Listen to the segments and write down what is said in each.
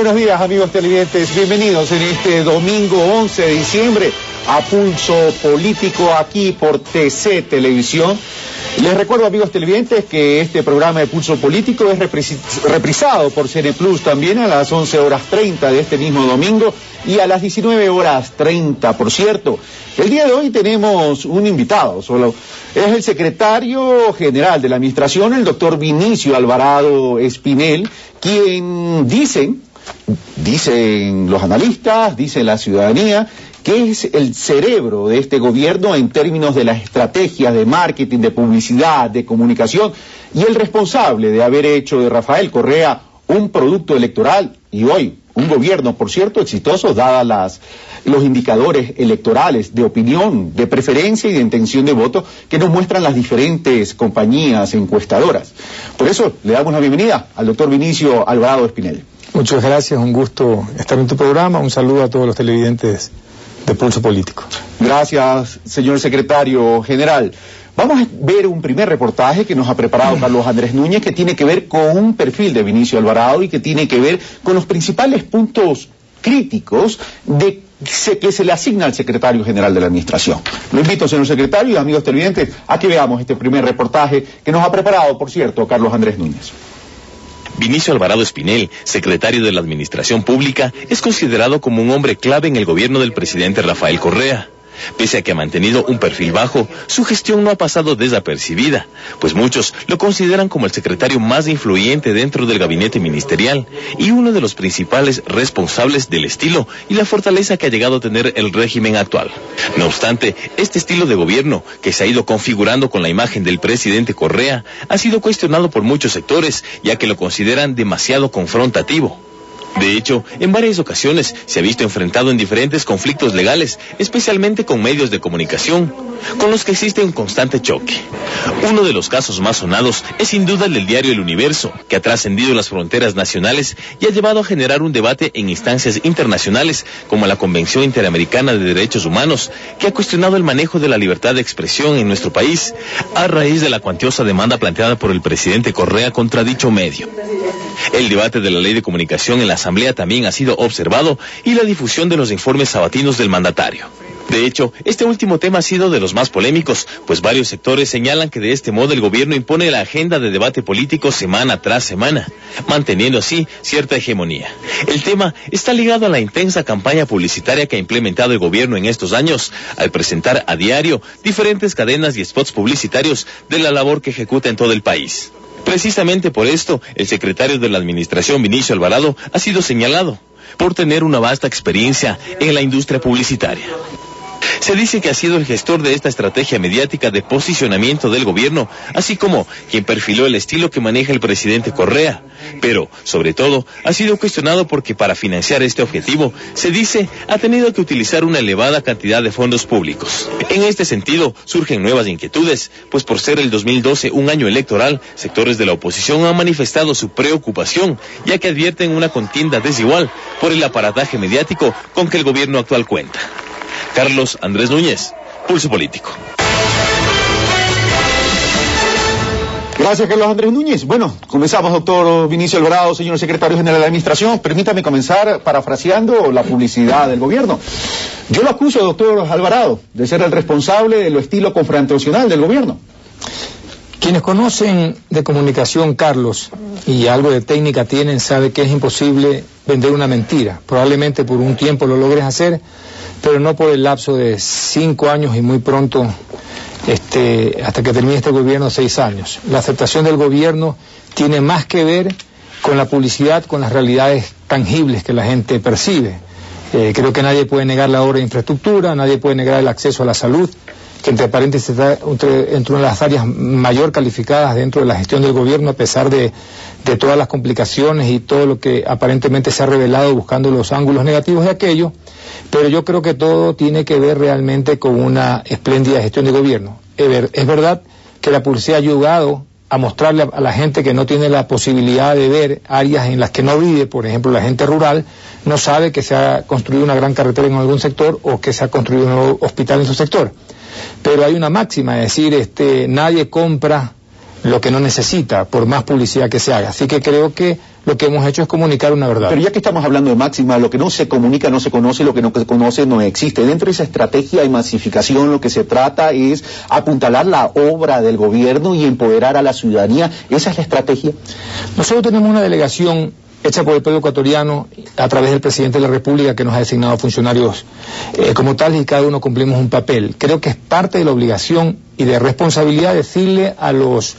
buenos días, amigos televidentes. Bienvenidos en este domingo 11 de diciembre a Pulso Político aquí por TC Televisión. Les recuerdo, amigos televidentes, que este programa de Pulso Político es reprisado por CN Plus también a las 11:30 de este mismo domingo y a las 19:30, por cierto. El día de hoy tenemos un invitado, es el secretario general de la Administración, el doctor Vinicio Alvarado Espinel, quien dicen los analistas, dice la ciudadanía, que es el cerebro de este gobierno en términos de las estrategias de marketing, de publicidad, de comunicación, y el responsable de haber hecho de Rafael Correa un producto electoral y hoy un gobierno, por cierto, exitoso, dadas los indicadores electorales de opinión, de preferencia y de intención de voto que nos muestran las diferentes compañías encuestadoras. Por eso le damos la bienvenida al doctor Vinicio Alvarado Espinel. Muchas gracias, un gusto estar en tu programa, un saludo a todos los televidentes de Pulso Político. Gracias, señor secretario general. Vamos a ver un primer reportaje que nos ha preparado Carlos Andrés Núñez, que tiene que ver con un perfil de Vinicio Alvarado y que tiene que ver con los principales puntos críticos que se le asigna al secretario general de la Administración. Lo invito, señor secretario y amigos televidentes, a que veamos este primer reportaje que nos ha preparado, por cierto, Carlos Andrés Núñez. Vinicio Alvarado Espinel, secretario de la Administración Pública, es considerado como un hombre clave en el gobierno del presidente Rafael Correa. Pese a que ha mantenido un perfil bajo, su gestión no ha pasado desapercibida, pues muchos lo consideran como el secretario más influyente dentro del gabinete ministerial y uno de los principales responsables del estilo y la fortaleza que ha llegado a tener el régimen actual. No obstante, este estilo de gobierno, que se ha ido configurando con la imagen del presidente Correa, ha sido cuestionado por muchos sectores, ya que lo consideran demasiado confrontativo. De hecho, en varias ocasiones se ha visto enfrentado en diferentes conflictos legales, especialmente con medios de comunicación, con los que existe un constante choque. Uno de los casos más sonados es sin duda el del diario El Universo, que ha trascendido las fronteras nacionales y ha llevado a generar un debate en instancias internacionales, como la Convención Interamericana de Derechos Humanos, que ha cuestionado el manejo de la libertad de expresión en nuestro país, a raíz de la cuantiosa demanda planteada por el presidente Correa contra dicho medio. El debate de la Ley de Comunicación en la Asamblea también ha sido observado y la difusión de los informes sabatinos del mandatario. De hecho, este último tema ha sido de los más polémicos, pues varios sectores señalan que de este modo el gobierno impone la agenda de debate político semana tras semana, manteniendo así cierta hegemonía. El tema está ligado a la intensa campaña publicitaria que ha implementado el gobierno en estos años, al presentar a diario diferentes cadenas y spots publicitarios de la labor que ejecuta en todo el país. Precisamente por esto, el secretario de la Administración, Vinicio Alvarado, ha sido señalado por tener una vasta experiencia en la industria publicitaria. Se dice que ha sido el gestor de esta estrategia mediática de posicionamiento del gobierno, así como quien perfiló el estilo que maneja el presidente Correa. Pero, sobre todo, ha sido cuestionado porque para financiar este objetivo, se dice, ha tenido que utilizar una elevada cantidad de fondos públicos. En este sentido, surgen nuevas inquietudes, pues por ser el 2012 un año electoral, sectores de la oposición han manifestado su preocupación, ya que advierten una contienda desigual por el aparataje mediático con que el gobierno actual cuenta. Carlos Andrés Núñez, Pulso Político. Gracias, Carlos Andrés Núñez. Bueno, comenzamos, doctor Vinicio Alvarado, señor secretario general de la Administración. Permítame comenzar parafraseando la publicidad del gobierno. Yo lo acuso, doctor Alvarado, de ser el responsable de lo estilo confrontacional del gobierno. Quienes conocen de comunicación, Carlos, y algo de técnica tienen, sabe que es imposible vender una mentira. Probablemente por un tiempo lo logres hacer, pero no por el lapso de 5 años y muy pronto, hasta que termine este gobierno, 6 años. La aceptación del gobierno tiene más que ver con la publicidad, con las realidades tangibles que la gente percibe. Creo que nadie puede negar la obra de infraestructura, nadie puede negar el acceso a la salud, que entre paréntesis está entre una de las áreas mayor calificadas dentro de la gestión del gobierno, a pesar de todas las complicaciones y todo lo que aparentemente se ha revelado buscando los ángulos negativos de aquello. Pero yo creo que todo tiene que ver realmente con una espléndida gestión de gobierno. Es verdad que la publicidad ha ayudado a mostrarle a la gente que no tiene la posibilidad de ver áreas en las que no vive, por ejemplo, la gente rural, no sabe que se ha construido una gran carretera en algún sector o que se ha construido un nuevo hospital en su sector. Pero hay una máxima, es decir, nadie compra lo que no necesita, por más publicidad que se haga. Así que creo que lo que hemos hecho es comunicar una verdad. Pero ya que estamos hablando de máxima, lo que no se comunica no se conoce, lo que no se conoce no existe. Dentro de esa estrategia de masificación lo que se trata es apuntalar la obra del gobierno y empoderar a la ciudadanía. ¿Esa es la estrategia? Nosotros tenemos una delegación hecha por el pueblo ecuatoriano a través del presidente de la República, que nos ha designado funcionarios como tales, y cada uno cumplimos un papel. Creo que es parte de la obligación y de responsabilidad decirle a los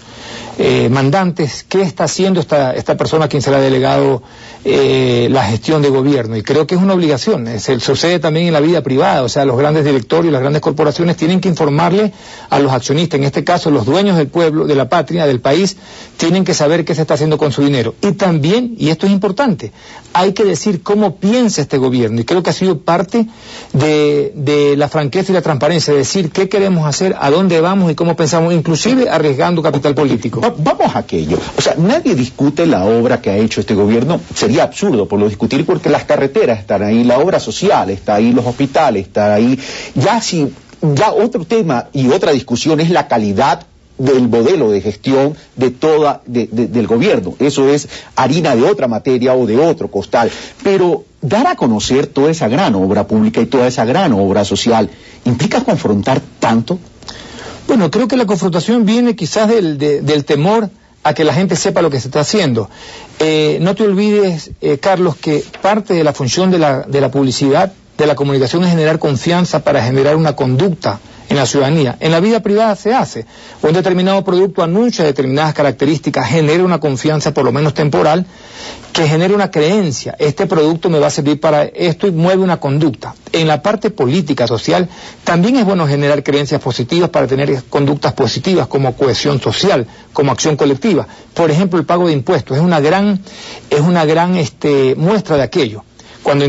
mandantes qué está haciendo esta persona a quien se le ha delegado la gestión de gobierno, y creo que es una obligación. Sucede también en la vida privada, o sea, los grandes directorios, las grandes corporaciones tienen que informarle a los accionistas, en este caso los dueños del pueblo, de la patria, del país, tienen que saber qué se está haciendo con su dinero. Y también, y esto es importante, hay que decir cómo piensa este gobierno, y creo que ha sido parte de la franqueza y la transparencia, decir qué queremos hacer, a dónde vamos y cómo pensamos, inclusive arriesgando capital político. Vamos a aquello. O sea, nadie discute la obra que ha hecho este gobierno. Sería absurdo por lo discutir, porque las carreteras están ahí, la obra social está ahí, los hospitales están ahí. Ya otro tema y otra discusión es la calidad del modelo de gestión del gobierno. Eso es harina de otra materia o de otro costal. Pero dar a conocer toda esa gran obra pública y toda esa gran obra social implica confrontar tanto. Bueno, creo que la confrontación viene quizás del temor a que la gente sepa lo que se está haciendo. No te olvides, Carlos, que parte de la función de la publicidad, de la comunicación, es generar confianza para generar una conducta en la ciudadanía. En la vida privada se hace. Un determinado producto anuncia determinadas características, genera una confianza, por lo menos temporal, que genera una creencia. Este producto me va a servir para esto, y mueve una conducta. En la parte política, social, también es bueno generar creencias positivas para tener conductas positivas, como cohesión social, como acción colectiva. Por ejemplo, el pago de impuestos es una gran muestra de aquello. Cuando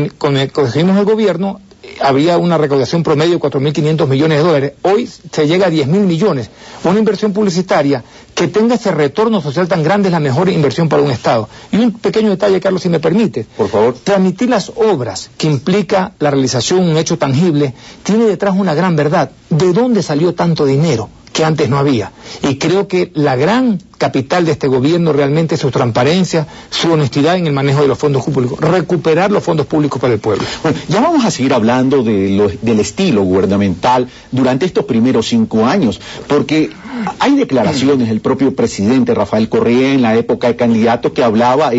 cogimos el gobierno, había una recaudación promedio de 4.500 millones de dólares. Hoy se llega a 10.000 millones. Una inversión publicitaria que tenga ese retorno social tan grande es la mejor inversión para un Estado. Y un pequeño detalle, Carlos, si me permite. Por favor. Transmitir las obras que implica la realización, un hecho tangible, tiene detrás una gran verdad. ¿De dónde salió tanto dinero que antes no había? Y creo que la gran capital de este gobierno realmente es su transparencia, su honestidad en el manejo de los fondos públicos, recuperar los fondos públicos para el pueblo. Bueno, ya vamos a seguir hablando del estilo gubernamental durante estos primeros 5 años, porque hay declaraciones del propio presidente Rafael Correa en la época de candidato que hablaba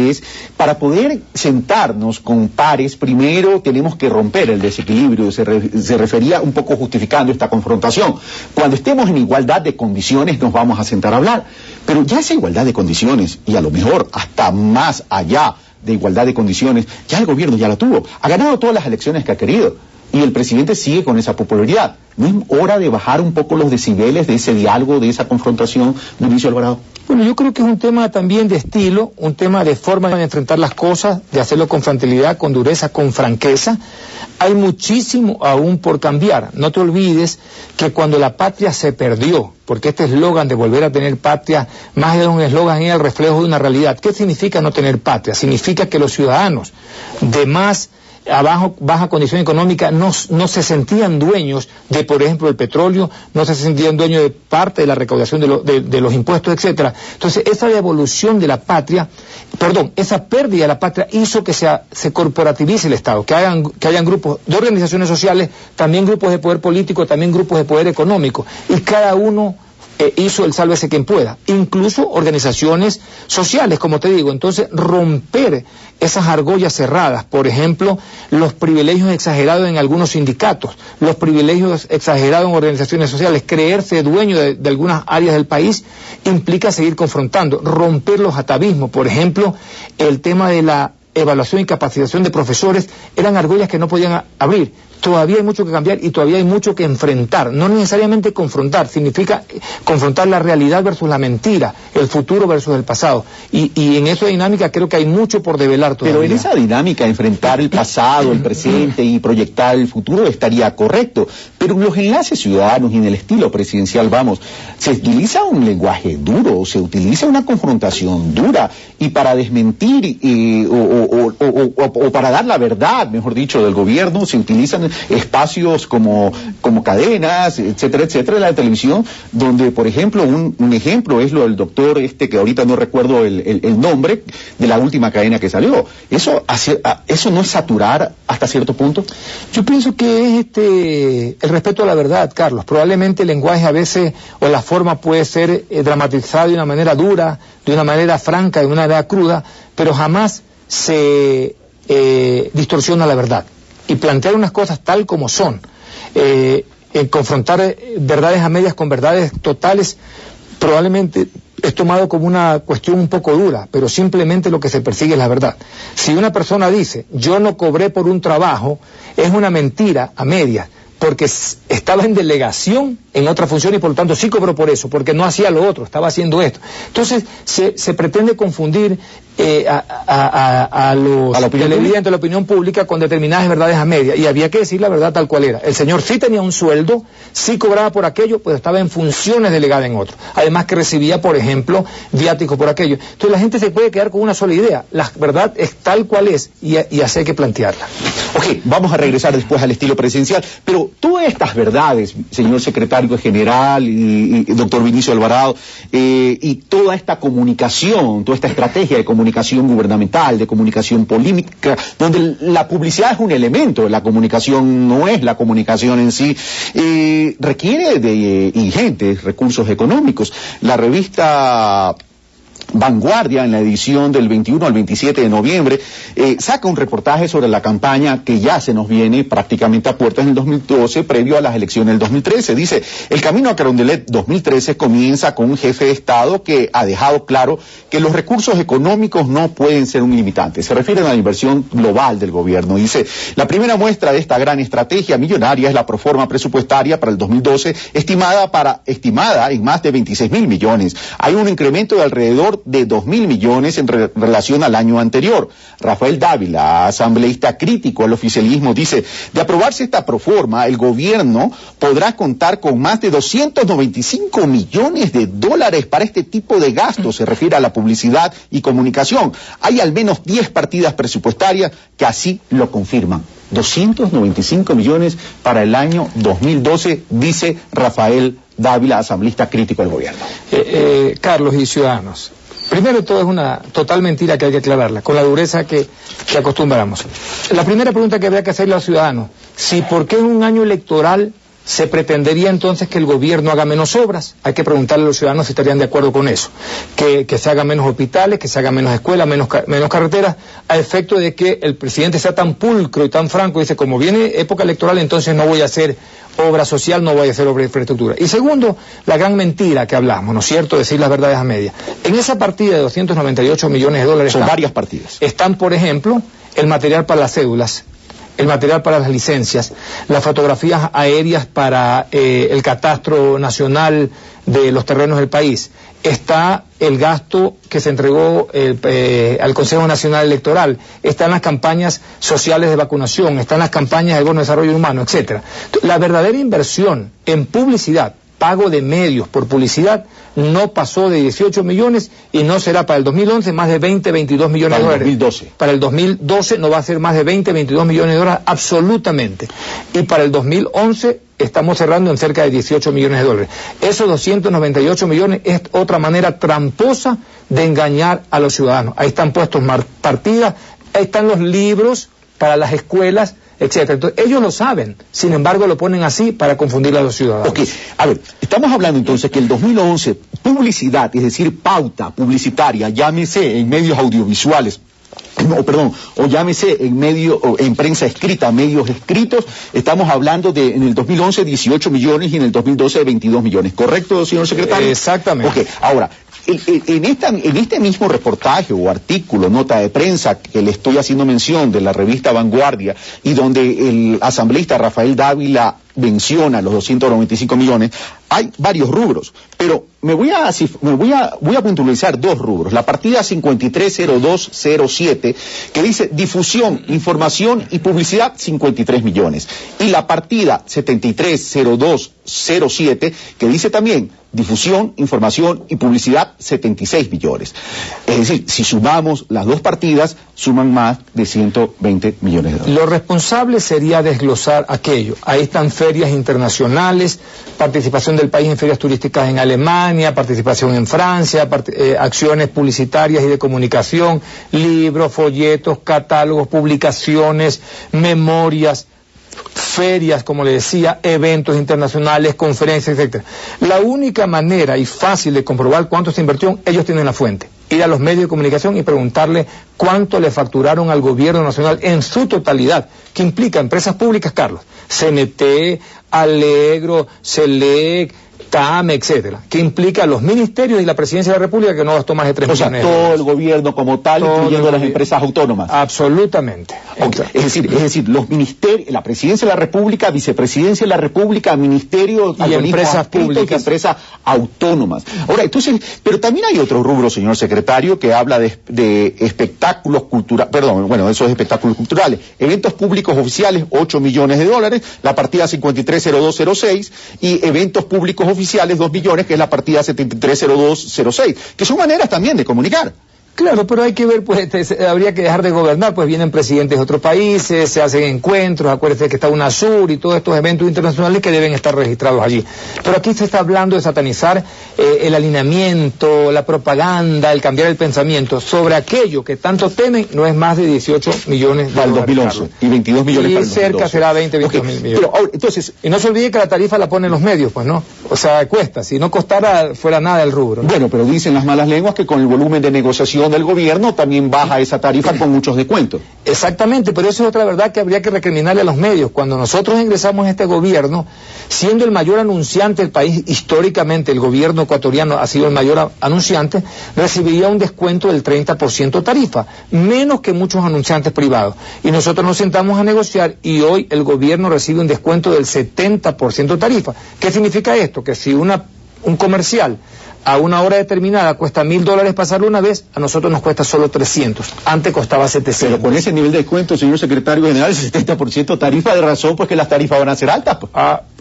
para poder sentarnos con pares, primero tenemos que romper el desequilibrio. Se refería un poco justificando esta confrontación. Cuando estemos en igualdad de condiciones nos vamos a sentar a hablar. Pero ya esa igualdad de condiciones, y a lo mejor hasta más allá de igualdad de condiciones, ya el gobierno ya la tuvo. Ha ganado todas las elecciones que ha querido. Y el presidente sigue con esa popularidad. ¿No es hora de bajar un poco los decibeles de ese diálogo, de esa confrontación, Dionisio Alvarado? Bueno, yo creo que es un tema también de estilo, un tema de forma de enfrentar las cosas, de hacerlo con frontalidad, con dureza, con franqueza. Hay muchísimo aún por cambiar. No te olvides que cuando la patria se perdió, porque este eslogan de volver a tener patria, más allá de un eslogan, es el reflejo de una realidad. ¿Qué significa no tener patria? Significa que los ciudadanos de baja condición económica no se sentían dueños de, por ejemplo, el petróleo, no se sentían dueños de parte de la recaudación de los impuestos, etcétera. Entonces, esa devolución de la patria, esa pérdida de la patria hizo que se corporativice el Estado, que hayan grupos de organizaciones sociales, también grupos de poder político, también grupos de poder económico, y cada uno hizo el sálvese quien pueda, incluso organizaciones sociales, como te digo. Entonces, romper esas argollas cerradas, por ejemplo, los privilegios exagerados en algunos sindicatos, los privilegios exagerados en organizaciones sociales, creerse dueño de algunas áreas del país, implica seguir confrontando, romper los atavismos. Por ejemplo, el tema de la evaluación y capacitación de profesores eran argollas que no podían abrir. Todavía hay mucho que cambiar y todavía hay mucho que enfrentar. No necesariamente confrontar, significa confrontar la realidad versus la mentira, el futuro versus el pasado. Y en esa dinámica creo que hay mucho por develar todavía. Pero en esa dinámica, enfrentar el pasado, el presente y proyectar el futuro estaría correcto. Pero en los enlaces ciudadanos y en el estilo presidencial, se utiliza un lenguaje duro, se utiliza una confrontación dura, y para desmentir o para dar la verdad, mejor dicho, del gobierno, se utilizan existen espacios como cadenas, etcétera, etcétera, en la televisión, donde, por ejemplo, un ejemplo es lo del doctor que ahorita no recuerdo el nombre, de la última cadena que salió. ¿Eso no es saturar hasta cierto punto? Yo pienso que es el respeto a la verdad, Carlos. Probablemente el lenguaje a veces, o la forma puede ser dramatizada de una manera dura, de una manera franca, de una manera cruda, pero jamás se distorsiona la verdad. Y plantear unas cosas tal como son, confrontar verdades a medias con verdades totales, probablemente es tomado como una cuestión un poco dura, pero simplemente lo que se persigue es la verdad. Si una persona dice, yo no cobré por un trabajo, es una mentira a medias, porque estaba en delegación en otra función y por lo tanto sí cobró por eso, porque no hacía lo otro, estaba haciendo esto. Entonces se pretende confundir a los televidentes, a la opinión pública, con determinadas verdades a medias, y había que decir la verdad tal cual era. El señor sí tenía un sueldo, sí cobraba por aquello, pues estaba en funciones delegadas en otro. Además que recibía, por ejemplo, viáticos por aquello. Entonces la gente se puede quedar con una sola idea. La verdad es tal cual es, y así hay que plantearla. Ok, vamos a regresar después al estilo presidencial, pero todas estas verdades, señor secretario general y doctor Vinicio Alvarado, y toda esta comunicación, toda esta estrategia de comunicación gubernamental, de comunicación política, donde la publicidad es un elemento de la comunicación, no es la comunicación en sí, requiere de ingentes recursos económicos. La revista Vanguardia, en la edición del 21 al 27 de noviembre, saca un reportaje sobre la campaña que ya se nos viene prácticamente a puertas en el 2012, previo a las elecciones del 2013. Dice, el camino a Carondelet 2013 comienza con un jefe de Estado que ha dejado claro que los recursos económicos no pueden ser un limitante. Se refiere a la inversión global del gobierno. Dice, la primera muestra de esta gran estrategia millonaria es la proforma presupuestaria para el 2012, estimada en más de 26.000 millones. Hay un incremento de alrededor de 2.000 millones en relación al año anterior. Rafael Dávila, asambleísta crítico al oficialismo, dice, de aprobarse esta proforma, el gobierno podrá contar con más de 295 millones de dólares para este tipo de gastos. Se refiere a la publicidad y comunicación. Hay al menos 10 partidas presupuestarias que así lo confirman. 295 millones para el año 2012, dice Rafael Dávila, asambleísta crítico al gobierno. Carlos y ciudadanos, primero todo es una total mentira que hay que aclararla, con la dureza que acostumbramos. La primera pregunta que habría que hacerle a los ciudadanos, si por qué en un año electoral se pretendería entonces que el gobierno haga menos obras, hay que preguntarle a los ciudadanos si estarían de acuerdo con eso, que se hagan menos hospitales, que se hagan menos escuelas, menos carreteras, a efecto de que el presidente sea tan pulcro y tan franco, dice, como viene época electoral, entonces no voy a hacer obra social, no voy a hacer obra de infraestructura. Y segundo, la gran mentira que hablamos, ¿no es cierto?, decir las verdades a medias. En esa partida de 298 millones de dólares... Son varias partidas. Están, por ejemplo, el material para las cédulas, el material para las licencias, las fotografías aéreas para el catastro nacional de los terrenos del país. Está el gasto que se entregó al Consejo Nacional Electoral, están las campañas sociales de vacunación, están las campañas de bono de desarrollo humano, etcétera. La verdadera inversión en publicidad, pago de medios por publicidad, no pasó de 18 millones y no será para el 2011 más de 20, 22 millones de dólares. Para el 2012. Para el 2012 no va a ser más de 20, 22 millones de dólares, absolutamente. Y para el 2011 estamos cerrando en cerca de 18 millones de dólares. Esos 298 millones es otra manera tramposa de engañar a los ciudadanos. Ahí están puestos partidas, ahí están los libros para las escuelas, etcétera. Entonces, ellos lo saben, sin embargo lo ponen así para confundir a los ciudadanos. Ok, a ver, estamos hablando entonces que el 2011, publicidad, es decir, pauta publicitaria, llámese en medios audiovisuales, o llámese en prensa escrita, medios escritos, estamos hablando de, en el 2011, 18 millones y en el 2012, 22 millones, ¿correcto, señor secretario? Exactamente. Ok, ahora, en este mismo reportaje o artículo, nota de prensa que le estoy haciendo mención de la revista Vanguardia y donde el asambleísta Rafael Dávila menciona los 295 millones, hay varios rubros, pero voy a puntualizar dos rubros. La partida 530207, que dice difusión, información y publicidad, 53 millones. Y la partida 730207, que dice también difusión, información y publicidad, 76 millones. Es decir, si sumamos las dos partidas, suman más de 120 millones de dólares. Lo responsable sería desglosar aquello. Ahí están ferias internacionales, participación del país en ferias turísticas en Alemania, participación en Francia, acciones publicitarias y de comunicación, libros, folletos, catálogos, publicaciones, memorias, ferias, como le decía, eventos internacionales, conferencias, etc. La única manera y fácil de comprobar cuánto se invirtió, ellos tienen la fuente. Ir a los medios de comunicación y preguntarle cuánto le facturaron al gobierno nacional en su totalidad, que implica empresas públicas, Carlos, CNT, Alegro, Selec, TAM, etcétera, que implica a los ministerios y la presidencia de la República, que no gastó más de 3 millones. O sea, todo el gobierno como tal, incluyendo las empresas autónomas. Absolutamente. Okay. Es decir, los ministerios, la presidencia de la República, vicepresidencia de la República, ministerios y empresas públicas y empresas autónomas. Ahora, entonces, pero también hay otro rubro, señor secretario, que habla de espectáculos culturales, esos espectáculos culturales, eventos públicos oficiales, 8 millones de dólares, la partida 530206, y eventos públicos oficiales, 2 millones, que es la partida 730206, que son maneras también de comunicar. Claro, pero hay que ver, pues, habría que dejar de gobernar, pues vienen presidentes de otros países, se hacen encuentros, acuérdense que está UNASUR y todos estos eventos internacionales que deben estar registrados allí. Pero aquí se está hablando de satanizar el alineamiento, la propaganda, el cambiar el pensamiento sobre aquello que tanto temen, no es más de 18 millones de para el 2011 y 22 millones para el 2012. Y cerca será 22 mil millones. Pero, ahora, entonces, y no se olvide que la tarifa la ponen los medios, pues, ¿no? O sea, cuesta, si no costara, fuera nada el rubro, ¿no? Bueno, pero dicen las malas lenguas que con el volumen de negociación del gobierno también baja esa tarifa con muchos descuentos. Exactamente, pero eso es otra verdad que habría que recriminarle a los medios. Cuando nosotros ingresamos a este gobierno, siendo el mayor anunciante del país, históricamente el gobierno ecuatoriano ha sido el mayor anunciante, recibiría un descuento del 30% tarifa, menos que muchos anunciantes privados. Y nosotros nos sentamos a negociar y hoy el gobierno recibe un descuento del 70% tarifa. ¿Qué significa esto? Que si un comercial a una hora determinada cuesta $1.000 pasarlo una vez, a nosotros nos cuesta solo 300. Antes costaba 700. Pero con ese nivel de descuento, señor secretario general, el 70% tarifa, de razón, pues que las tarifas van a ser altas. Pues.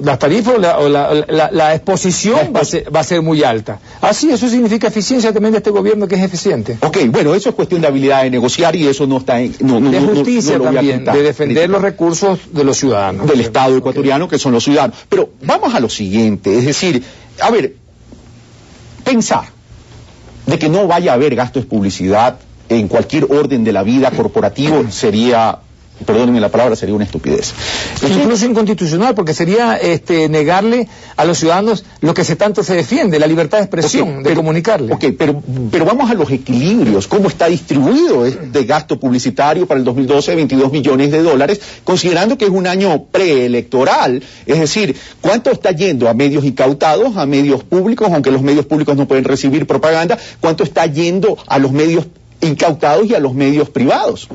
Las tarifas o la exposición va a ser muy alta. Así, eso significa eficiencia también de este gobierno, que es eficiente. Ok, bueno, eso es cuestión de habilidad de negociar y eso no está en... de justicia también, de defender los recursos de los ciudadanos. Del Estado ecuatoriano, que son los ciudadanos. Pero vamos a lo siguiente, es decir, a ver, pensar de que no vaya a haber gastos de publicidad en cualquier orden de la vida corporativo sería, perdónenme la palabra, sería una estupidez. Incluso inconstitucional, porque sería negarle a los ciudadanos lo que tanto se defiende, la libertad de expresión, de comunicarle. Ok, pero vamos a los equilibrios. ¿Cómo está distribuido este gasto publicitario para el 2012 de 22 millones de dólares, considerando que es un año preelectoral? Es decir, ¿cuánto está yendo a medios incautados, a medios públicos, aunque los medios públicos no pueden recibir propaganda? ¿Cuánto está yendo a los medios incautados y a los medios privados?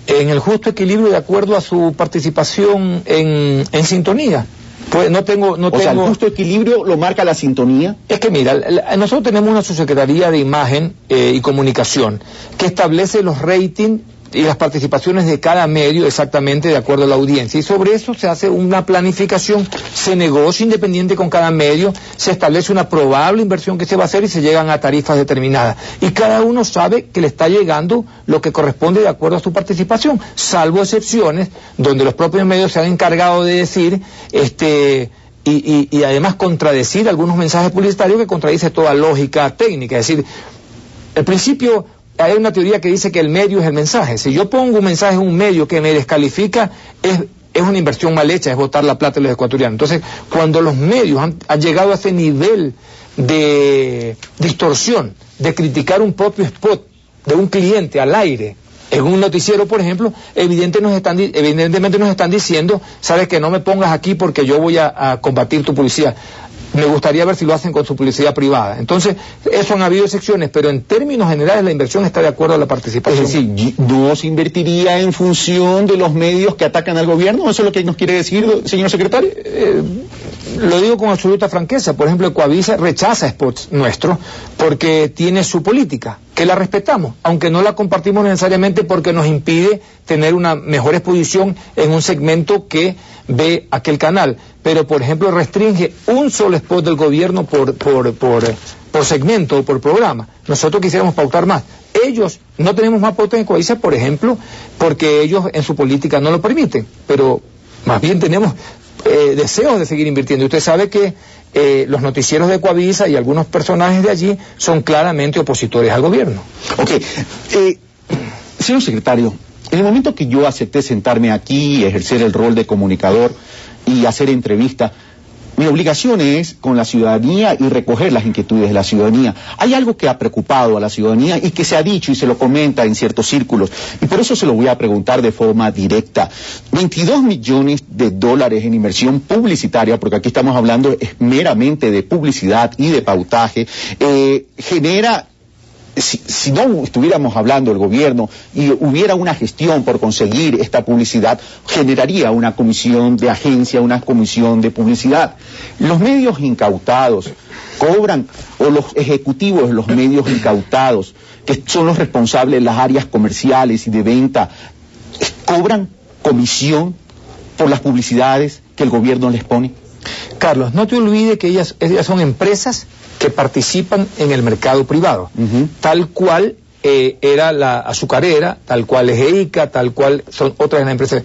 En el justo equilibrio, de acuerdo a su participación en sintonía. Pues no tengo... O sea, el justo equilibrio lo marca la sintonía. Es que mira, nosotros tenemos una subsecretaría de Imagen y Comunicación que establece los ratings y las participaciones de cada medio exactamente de acuerdo a la audiencia, y sobre eso se hace una planificación, se negocia independiente con cada medio, se establece una probable inversión que se va a hacer y se llegan a tarifas determinadas, y cada uno sabe que le está llegando lo que corresponde de acuerdo a su participación, salvo excepciones donde los propios medios se han encargado de decir y además contradecir algunos mensajes publicitarios que contradice toda lógica técnica. Es decir, el principio... Hay una teoría que dice que el medio es el mensaje. Si yo pongo un mensaje en un medio que me descalifica, es una inversión mal hecha, es botar la plata de los ecuatorianos. Entonces, cuando los medios han llegado a ese nivel de distorsión, de criticar un propio spot de un cliente al aire, en un noticiero, por ejemplo, evidentemente nos están diciendo, sabes que no me pongas aquí porque yo voy a combatir tu publicidad. Me gustaría ver si lo hacen con su publicidad privada. Entonces, eso han habido excepciones, pero en términos generales la inversión está de acuerdo a la participación. Es decir, ¿no se invertiría en función de los medios que atacan al gobierno? ¿Eso es lo que nos quiere decir, señor secretario? Lo digo con absoluta franqueza. Por ejemplo, Ecuavisa rechaza spots nuestros porque tiene su política, que la respetamos, aunque no la compartimos necesariamente porque nos impide tener una mejor exposición en un segmento que ve aquel canal. Pero, por ejemplo, restringe un solo spot del gobierno por segmento o por programa. Nosotros quisiéramos pautar más. Ellos, no tenemos más pauta en Ecuavisa, por ejemplo, porque ellos en su política no lo permiten, pero más bien tenemos deseos de seguir invirtiendo. Usted sabe que los noticieros de Ecuavisa y algunos personajes de allí son claramente opositores al gobierno. Ok. Señor secretario, en el momento que yo acepté sentarme aquí, ejercer el rol de comunicador y hacer entrevista, mi obligación es con la ciudadanía y recoger las inquietudes de la ciudadanía. Hay algo que ha preocupado a la ciudadanía y que se ha dicho y se lo comenta en ciertos círculos, y por eso se lo voy a preguntar de forma directa. 22 millones de dólares en inversión publicitaria, porque aquí estamos hablando meramente de publicidad y de pautaje, genera... Si no estuviéramos hablando del gobierno y hubiera una gestión por conseguir esta publicidad, generaría una comisión de agencia, una comisión de publicidad. Los medios incautados cobran, o los ejecutivos de los medios incautados, que son los responsables de las áreas comerciales y de venta, cobran comisión por las publicidades que el gobierno les pone. Carlos, no te olvides que ellas son empresas que participan en el mercado privado, tal cual era la azucarera, tal cual es EICA, tal cual son otras de las empresas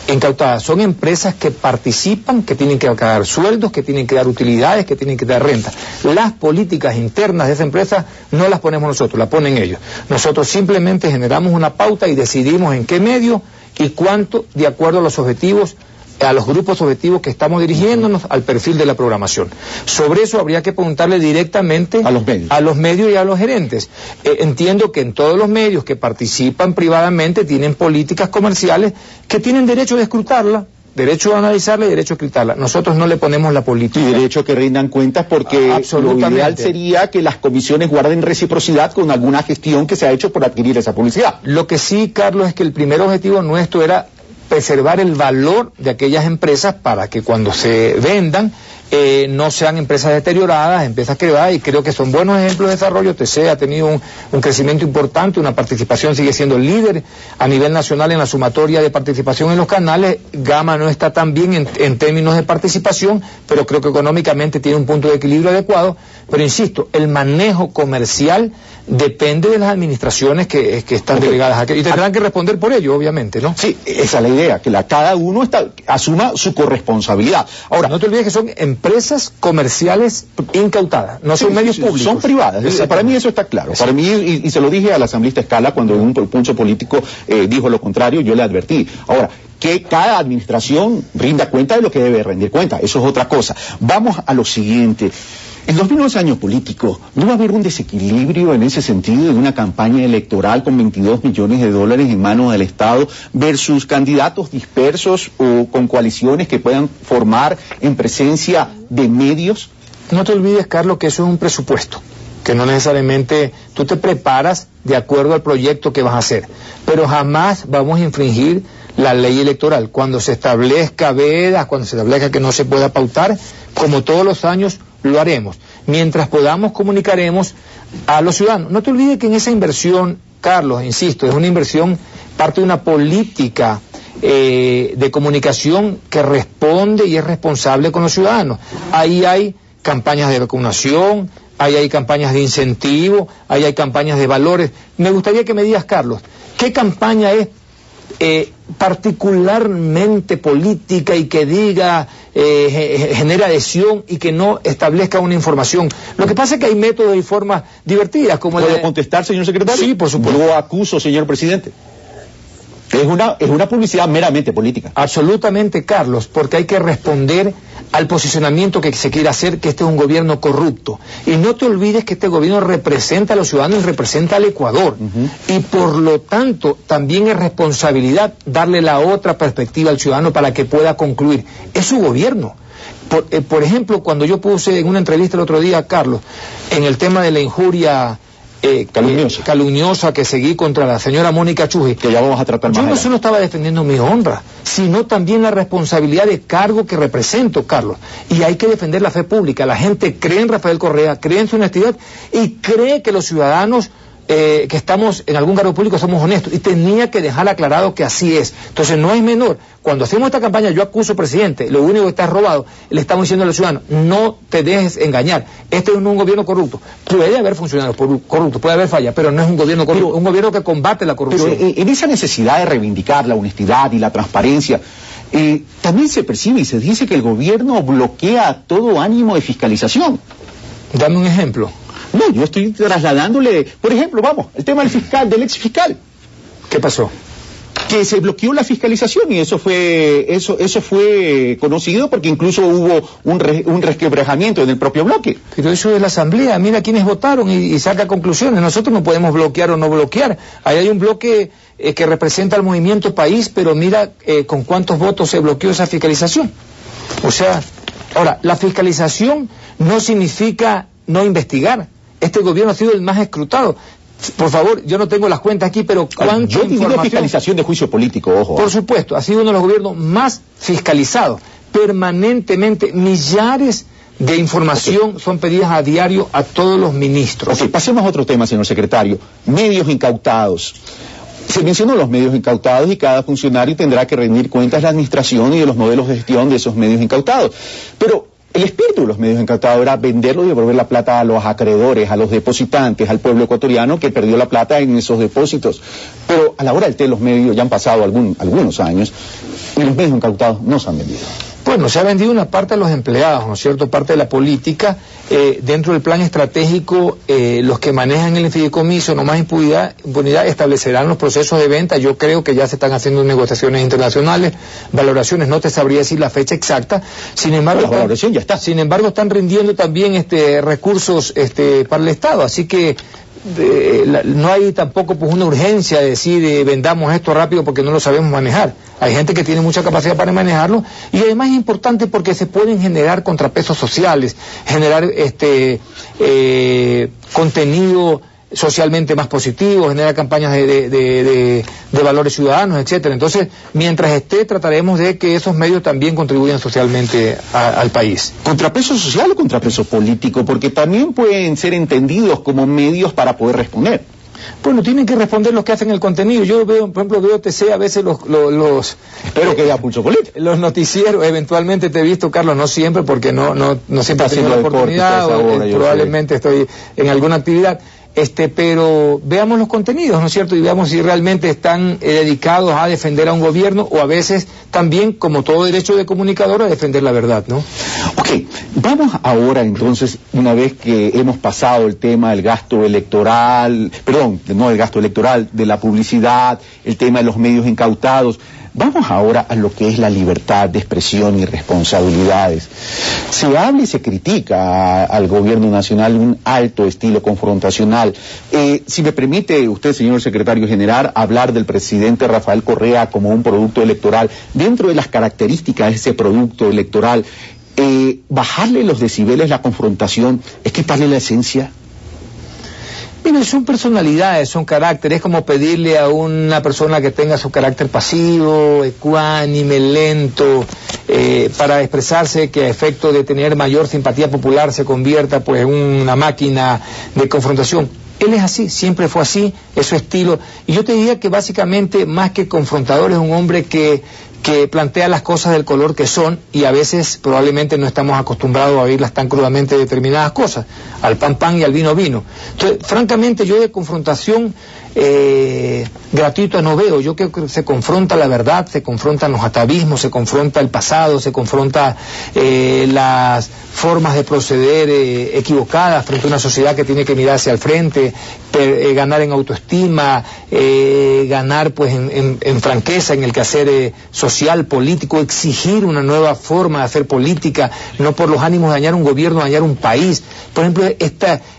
incautadas. Son empresas que participan, que tienen que dar sueldos, que tienen que dar utilidades, que tienen que dar renta. Las políticas internas de esa empresa no las ponemos nosotros, las ponen ellos. Nosotros simplemente generamos una pauta y decidimos en qué medio y cuánto, de acuerdo a los objetivos, a los grupos objetivos que estamos dirigiéndonos, al perfil de la programación. Sobre eso habría que preguntarle directamente a los medios y a los gerentes. Entiendo que en todos los medios que participan privadamente tienen políticas comerciales que tienen derecho de escrutarla, derecho a analizarla y derecho a criticarla. Nosotros no le ponemos la política. Y derecho a que rindan cuentas, porque lo ideal sería que las comisiones guarden reciprocidad con alguna gestión que se ha hecho por adquirir esa publicidad. Lo que sí, Carlos, es que el primer objetivo nuestro era preservar el valor de aquellas empresas para que cuando se vendan no sean empresas deterioradas, empresas quebradas, y creo que son buenos ejemplos de desarrollo. TC ha tenido un crecimiento importante, una participación, sigue siendo el líder a nivel nacional en la sumatoria de participación en los canales. Gama no está tan bien en términos de participación, pero creo que económicamente tiene un punto de equilibrio adecuado. Pero insisto, el manejo comercial depende de las administraciones que están delegadas aquí, y tendrán que responder por ello, obviamente, ¿no? Sí, esa es la idea, que cada uno asuma su corresponsabilidad. Ahora, no te olvides que son empresas comerciales incautadas, no son medios públicos. Son privadas. Para mí eso está claro. Para mí, y se lo dije a la asambleísta Escala cuando un pulso político dijo lo contrario, yo le advertí. Ahora, que cada administración rinda cuenta de lo que debe rendir cuenta, eso es otra cosa. Vamos a lo siguiente. En los primeros años políticos, ¿no va a haber un desequilibrio en ese sentido de una campaña electoral con 22 millones de dólares en manos del Estado versus candidatos dispersos o con coaliciones que puedan formar en presencia de medios? No te olvides, Carlos, que eso es un presupuesto, que no necesariamente tú te preparas de acuerdo al proyecto que vas a hacer, pero jamás vamos a infringir la ley electoral. Cuando se establezca vedas, cuando se establezca que no se pueda pautar, como todos los años, lo haremos. Mientras podamos, comunicaremos a los ciudadanos. No te olvides que en esa inversión, Carlos, insisto, es una inversión, parte de una política de comunicación que responde y es responsable con los ciudadanos. Ahí hay campañas de vacunación, ahí hay campañas de incentivo, ahí hay campañas de valores. Me gustaría que me digas, Carlos, ¿qué campaña es particularmente política y que diga, genera adhesión y que no establezca una información? Lo que pasa es que hay métodos y formas divertidas, como ¿Puedo contestar, señor secretario? Sí, por supuesto. Yo acuso, señor presidente. Es una publicidad meramente política. Absolutamente, Carlos, porque hay que responder al posicionamiento que se quiere hacer, que este es un gobierno corrupto. Y no te olvides que este gobierno representa a los ciudadanos y representa al Ecuador. Y por lo tanto, también es responsabilidad darle la otra perspectiva al ciudadano para que pueda concluir. Es su gobierno. Por ejemplo, cuando yo puse en una entrevista el otro día a Carlos, en el tema de la injuria calumniosa que seguí contra la señora Mónica Chuje, que ya vamos a tratar más yo no adelante. solo estaba defendiendo mi honra, sino también la responsabilidad de cargo que represento, Carlos. Y hay que defender la fe pública. La gente cree en Rafael Correa, cree en su honestidad y cree que los ciudadanos que estamos en algún cargo público somos honestos, y tenía que dejar aclarado que así es. Entonces no es menor, cuando hacemos esta campaña yo acuso, presidente, lo único que está robado, le estamos diciendo a los ciudadanos, no te dejes engañar, este es un gobierno corrupto, puede haber funcionarios corruptos, puede haber fallas, pero no es un gobierno corrupto, es un gobierno que combate la corrupción. Pero en esa necesidad de reivindicar la honestidad y la transparencia, también se percibe y se dice que el gobierno bloquea todo ánimo de fiscalización. Dame un ejemplo. No, yo estoy trasladándole, por ejemplo, vamos, el tema del ex fiscal. ¿Qué pasó? Que se bloqueó la fiscalización y eso fue conocido porque incluso hubo un resquebrajamiento en el propio bloque. Pero eso es la asamblea, mira quiénes votaron y saca conclusiones. Nosotros no podemos bloquear o no bloquear. Ahí hay un bloque que representa al movimiento país, pero mira con cuántos votos se bloqueó esa fiscalización. O sea, ahora, la fiscalización no significa no investigar. Este gobierno ha sido el más escrutado. Por favor, yo no tengo las cuentas aquí, pero ¿cuánta yo digo información? Fiscalización de juicio político, ojo. Por supuesto, ha sido uno de los gobiernos más fiscalizados. Permanentemente, millares de información son pedidas a diario a todos los ministros. Ok, pasemos a otro tema, señor secretario. Medios incautados. Se mencionó los medios incautados y cada funcionario tendrá que rendir cuentas de la administración y de los modelos de gestión de esos medios incautados. Pero el espíritu de los medios incautados era venderlo y devolver la plata a los acreedores, a los depositantes, al pueblo ecuatoriano que perdió la plata en esos depósitos. Pero a la hora del té, los medios ya han pasado algunos años y los medios incautados no se han vendido. Bueno, se ha vendido una parte a los empleados, ¿no es cierto?, parte de la política. Dentro del plan estratégico, los que manejan el fideicomiso, no más impunidad, establecerán los procesos de venta. Yo creo que ya se están haciendo negociaciones internacionales, valoraciones, no te sabría decir la fecha exacta. Sin embargo, la valoración ya está. Sin embargo, están rindiendo también recursos para el Estado, así que no hay tampoco pues una urgencia de decir vendamos esto rápido porque no lo sabemos manejar. Hay gente que tiene mucha capacidad para manejarlo y además es importante porque se pueden generar contrapesos sociales, generar contenido socialmente más positivo, generar campañas de valores ciudadanos, etcétera. Entonces, mientras esté, trataremos de que esos medios también contribuyan socialmente al país. ¿Contrapeso social o contrapeso político? Porque también pueden ser entendidos como medios para poder responder. Bueno, tienen que responder los que hacen el contenido. Yo veo, por ejemplo, veo TC a veces Espero que haya pulso político. Los noticieros, eventualmente te he visto, Carlos, no siempre, porque no siempre he tenido la oportunidad, probablemente estoy en alguna actividad. Pero veamos los contenidos, ¿no es cierto? Y veamos si realmente están dedicados a defender a un gobierno o a veces también, como todo derecho de comunicador, a defender la verdad, ¿no? Ok, vamos ahora entonces, una vez que hemos pasado el tema del gasto electoral, de la publicidad, el tema de los medios incautados, vamos ahora a lo que es la libertad de expresión y responsabilidades. Se habla y se critica al gobierno nacional un alto estilo confrontacional. Si me permite usted, señor secretario general, hablar del presidente Rafael Correa como un producto electoral, dentro de las características de ese producto electoral, bajarle los decibeles, la confrontación, ¿es quitarle la esencia? Mira, son personalidades, son caracteres, es como pedirle a una persona que tenga su carácter pasivo, ecuánime, lento, para expresarse que a efecto de tener mayor simpatía popular se convierta pues en una máquina de confrontación. Él es así, siempre fue así, es su estilo. Y yo te diría que básicamente, más que confrontador, es un hombre que plantea las cosas del color que son y a veces probablemente no estamos acostumbrados a oírlas tan crudamente determinadas cosas, al pan pan y al vino vino. Entonces, francamente, yo de confrontación gratuita no veo. Yo creo que se confronta la verdad, se confrontan los atavismos, se confronta el pasado, se confronta las formas de proceder equivocadas frente a una sociedad que tiene que mirar hacia el frente, ganar en autoestima, ganar pues en franqueza en el quehacer social, político, exigir una nueva forma de hacer política, no por los ánimos de dañar un gobierno, dañar un país. Por ejemplo,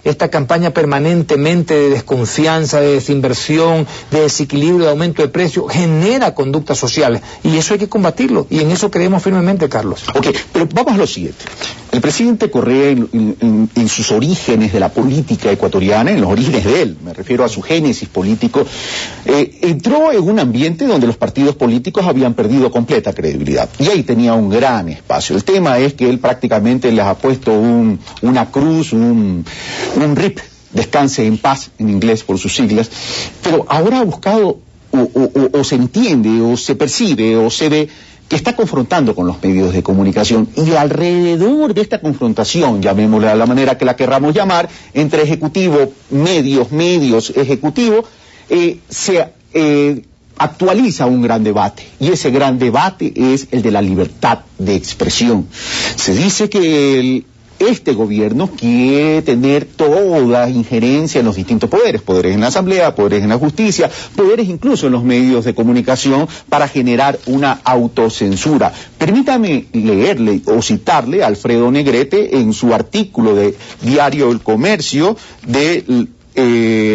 esta campaña permanentemente de desconfianza, de desinversión, de desequilibrio, de aumento de precios, genera conductas sociales, y eso hay que combatirlo, y en eso creemos firmemente, Carlos. Ok, pero vamos a lo siguiente. El presidente Correa, en sus orígenes de la política ecuatoriana, en los orígenes de él, me refiero a su génesis político, entró en un ambiente donde los partidos políticos habían perdido completa credibilidad, y ahí tenía un gran espacio. El tema es que él prácticamente les ha puesto una cruz, un RIP, descanse en paz, en inglés por sus siglas, pero ahora ha buscado, o se entiende, o se percibe, o se ve, que está confrontando con los medios de comunicación, y alrededor de esta confrontación, llamémosle a la manera que la querramos llamar, entre ejecutivo, medios, ejecutivo, se actualiza un gran debate, y ese gran debate es el de la libertad de expresión. Se dice que este gobierno quiere tener toda injerencia en los distintos poderes en la Asamblea, poderes en la justicia, poderes incluso en los medios de comunicación, para generar una autocensura. Permítame leerle o citarle a Alfredo Negrete en su artículo de Diario El Comercio de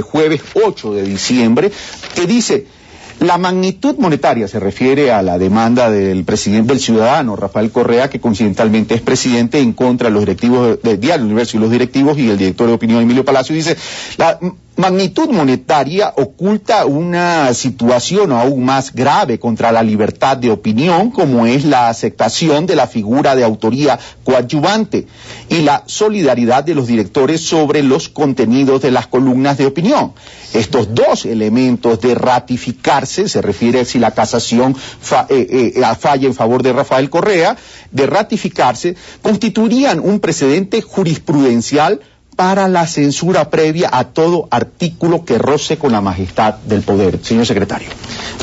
jueves 8 de diciembre, que dice: la magnitud monetaria, se refiere a la demanda del presidente, del ciudadano Rafael Correa, que coincidentalmente es presidente, en contra de los directivos del Diario Universo y los directivos, y el director de opinión Emilio Palacio, dice: la magnitud monetaria oculta una situación aún más grave contra la libertad de opinión, como es la aceptación de la figura de autoría coadyuvante y la solidaridad de los directores sobre los contenidos de las columnas de opinión. Estos dos elementos de ratificarse, se refiere si la casación falla en favor de Rafael Correa, de ratificarse, constituirían un precedente jurisprudencial para la censura previa a todo artículo que roce con la majestad del poder. Señor secretario.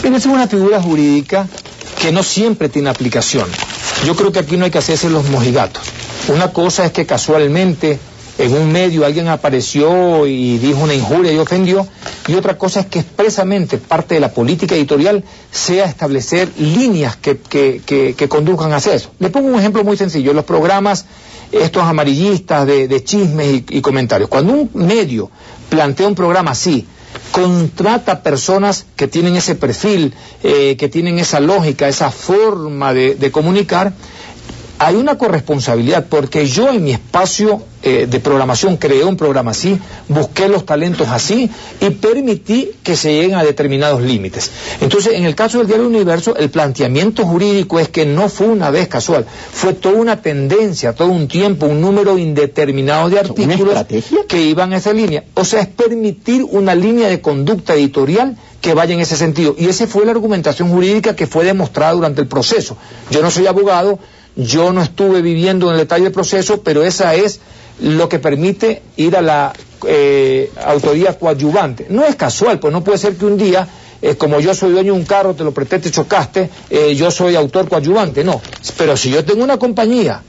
Bien, esa es una figura jurídica que no siempre tiene aplicación. Yo creo que aquí no hay que hacerse los mojigatos. Una cosa es que casualmente en un medio alguien apareció y dijo una injuria y ofendió, y otra cosa es que expresamente parte de la política editorial sea establecer líneas que conduzcan hacia eso. Le pongo un ejemplo muy sencillo: los programas estos amarillistas de chismes y comentarios. Cuando un medio plantea un programa así, contrata personas que tienen ese perfil, que tienen esa lógica, esa forma de comunicar, hay una corresponsabilidad, porque yo en mi espacio de programación creé un programa así, busqué los talentos así y permití que se lleguen a determinados límites. Entonces, en el caso del Diario Universo, el planteamiento jurídico es que no fue una vez casual, fue toda una tendencia, todo un tiempo, un número indeterminado de artículos que iban a esa línea. O sea, es permitir una línea de conducta editorial que vaya en ese sentido. Y esa fue la argumentación jurídica que fue demostrada durante el proceso. Yo no soy abogado, yo no estuve viviendo en el detalle del proceso, pero esa es lo que permite ir a la autoría coadyuvante. No es casual, pues no puede ser que un día, como yo soy dueño de un carro, te lo presté, te chocaste, yo soy autor coadyuvante. No, pero si yo tengo una compañía,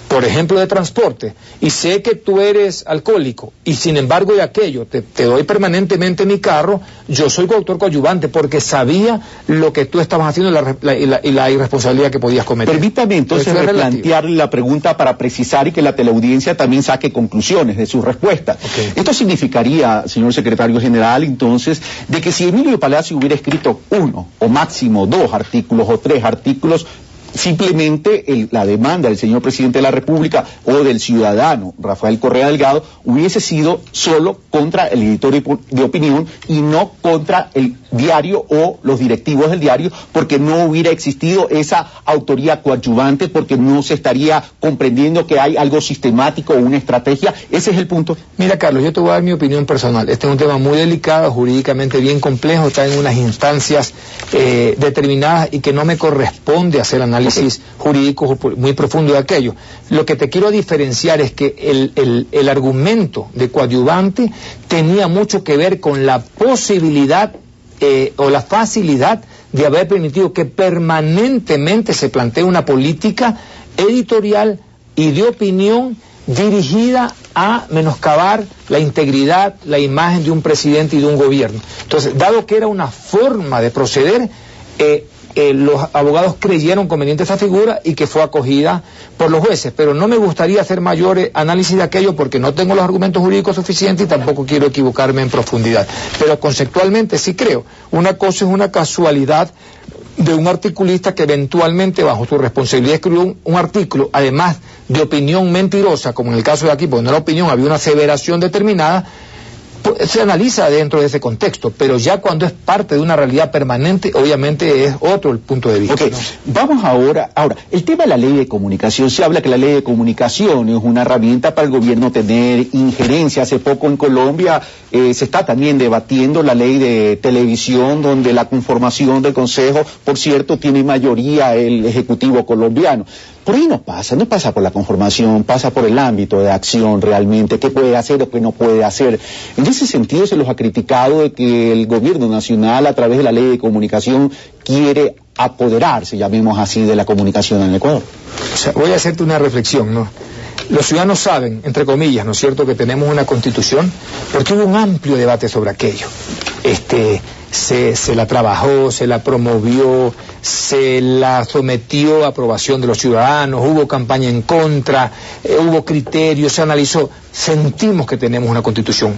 por ejemplo de transporte, y sé que tú eres alcohólico, y sin embargo de aquello te doy permanentemente mi carro, yo soy coautor coadyuvante, porque sabía lo que tú estabas haciendo y la irresponsabilidad que podías cometer. Permítame entonces replantearle la pregunta para precisar y que la teleaudiencia también saque conclusiones de su respuesta. Okay. Esto significaría, señor secretario general, entonces, de que si Emilio Palacio hubiera escrito uno, o máximo 2 artículos o 3 artículos, simplemente la demanda del señor presidente de la República o del ciudadano Rafael Correa Delgado hubiese sido solo contra el editor de opinión y no contra el diario o los directivos del diario, porque no hubiera existido esa autoría coadyuvante, porque no se estaría comprendiendo que hay algo sistemático o una estrategia. Ese es el punto. Mira, Carlos, yo te voy a dar mi opinión personal. Este es un tema muy delicado, jurídicamente bien complejo, está en unas instancias determinadas y que no me corresponde hacer análisis jurídico muy profundo de aquello. Lo que te quiero diferenciar es que el argumento de coadyuvante tenía mucho que ver con la posibilidad o la facilidad de haber permitido que permanentemente se plantee una política editorial y de opinión dirigida a menoscabar la integridad, la imagen de un presidente y de un gobierno. Entonces, dado que era una forma de proceder, los abogados creyeron conveniente esa figura y que fue acogida por los jueces, pero no me gustaría hacer mayor análisis de aquello porque no tengo los argumentos jurídicos suficientes y tampoco quiero equivocarme en profundidad, pero conceptualmente sí creo. Una cosa es una casualidad de un articulista que eventualmente bajo su responsabilidad escribió un artículo, además de opinión mentirosa, como en el caso de aquí, porque no era opinión, había una aseveración determinada, se analiza dentro de ese contexto, pero ya cuando es parte de una realidad permanente, obviamente es otro el punto de vista. Okay. ¿No? Vamos ahora, el tema de la ley de comunicación, se habla que la ley de comunicación es una herramienta para el gobierno tener injerencia. Hace poco en Colombia se está también debatiendo la ley de televisión, donde la conformación del Consejo, por cierto, tiene mayoría el Ejecutivo colombiano. Por ahí no pasa por la conformación, pasa por el ámbito de acción realmente, qué puede hacer o qué no puede hacer. En ese sentido se los ha criticado de que el gobierno nacional a través de la ley de comunicación quiere apoderarse, llamemos así, de la comunicación en el Ecuador. O sea, voy a hacerte una reflexión, ¿no? Los ciudadanos saben, entre comillas, ¿no es cierto?, que tenemos una constitución, porque hubo un amplio debate sobre aquello. Se la trabajó, se la promovió, se la sometió a aprobación de los ciudadanos, hubo campaña en contra, hubo criterios, se analizó. Sentimos que tenemos una constitución.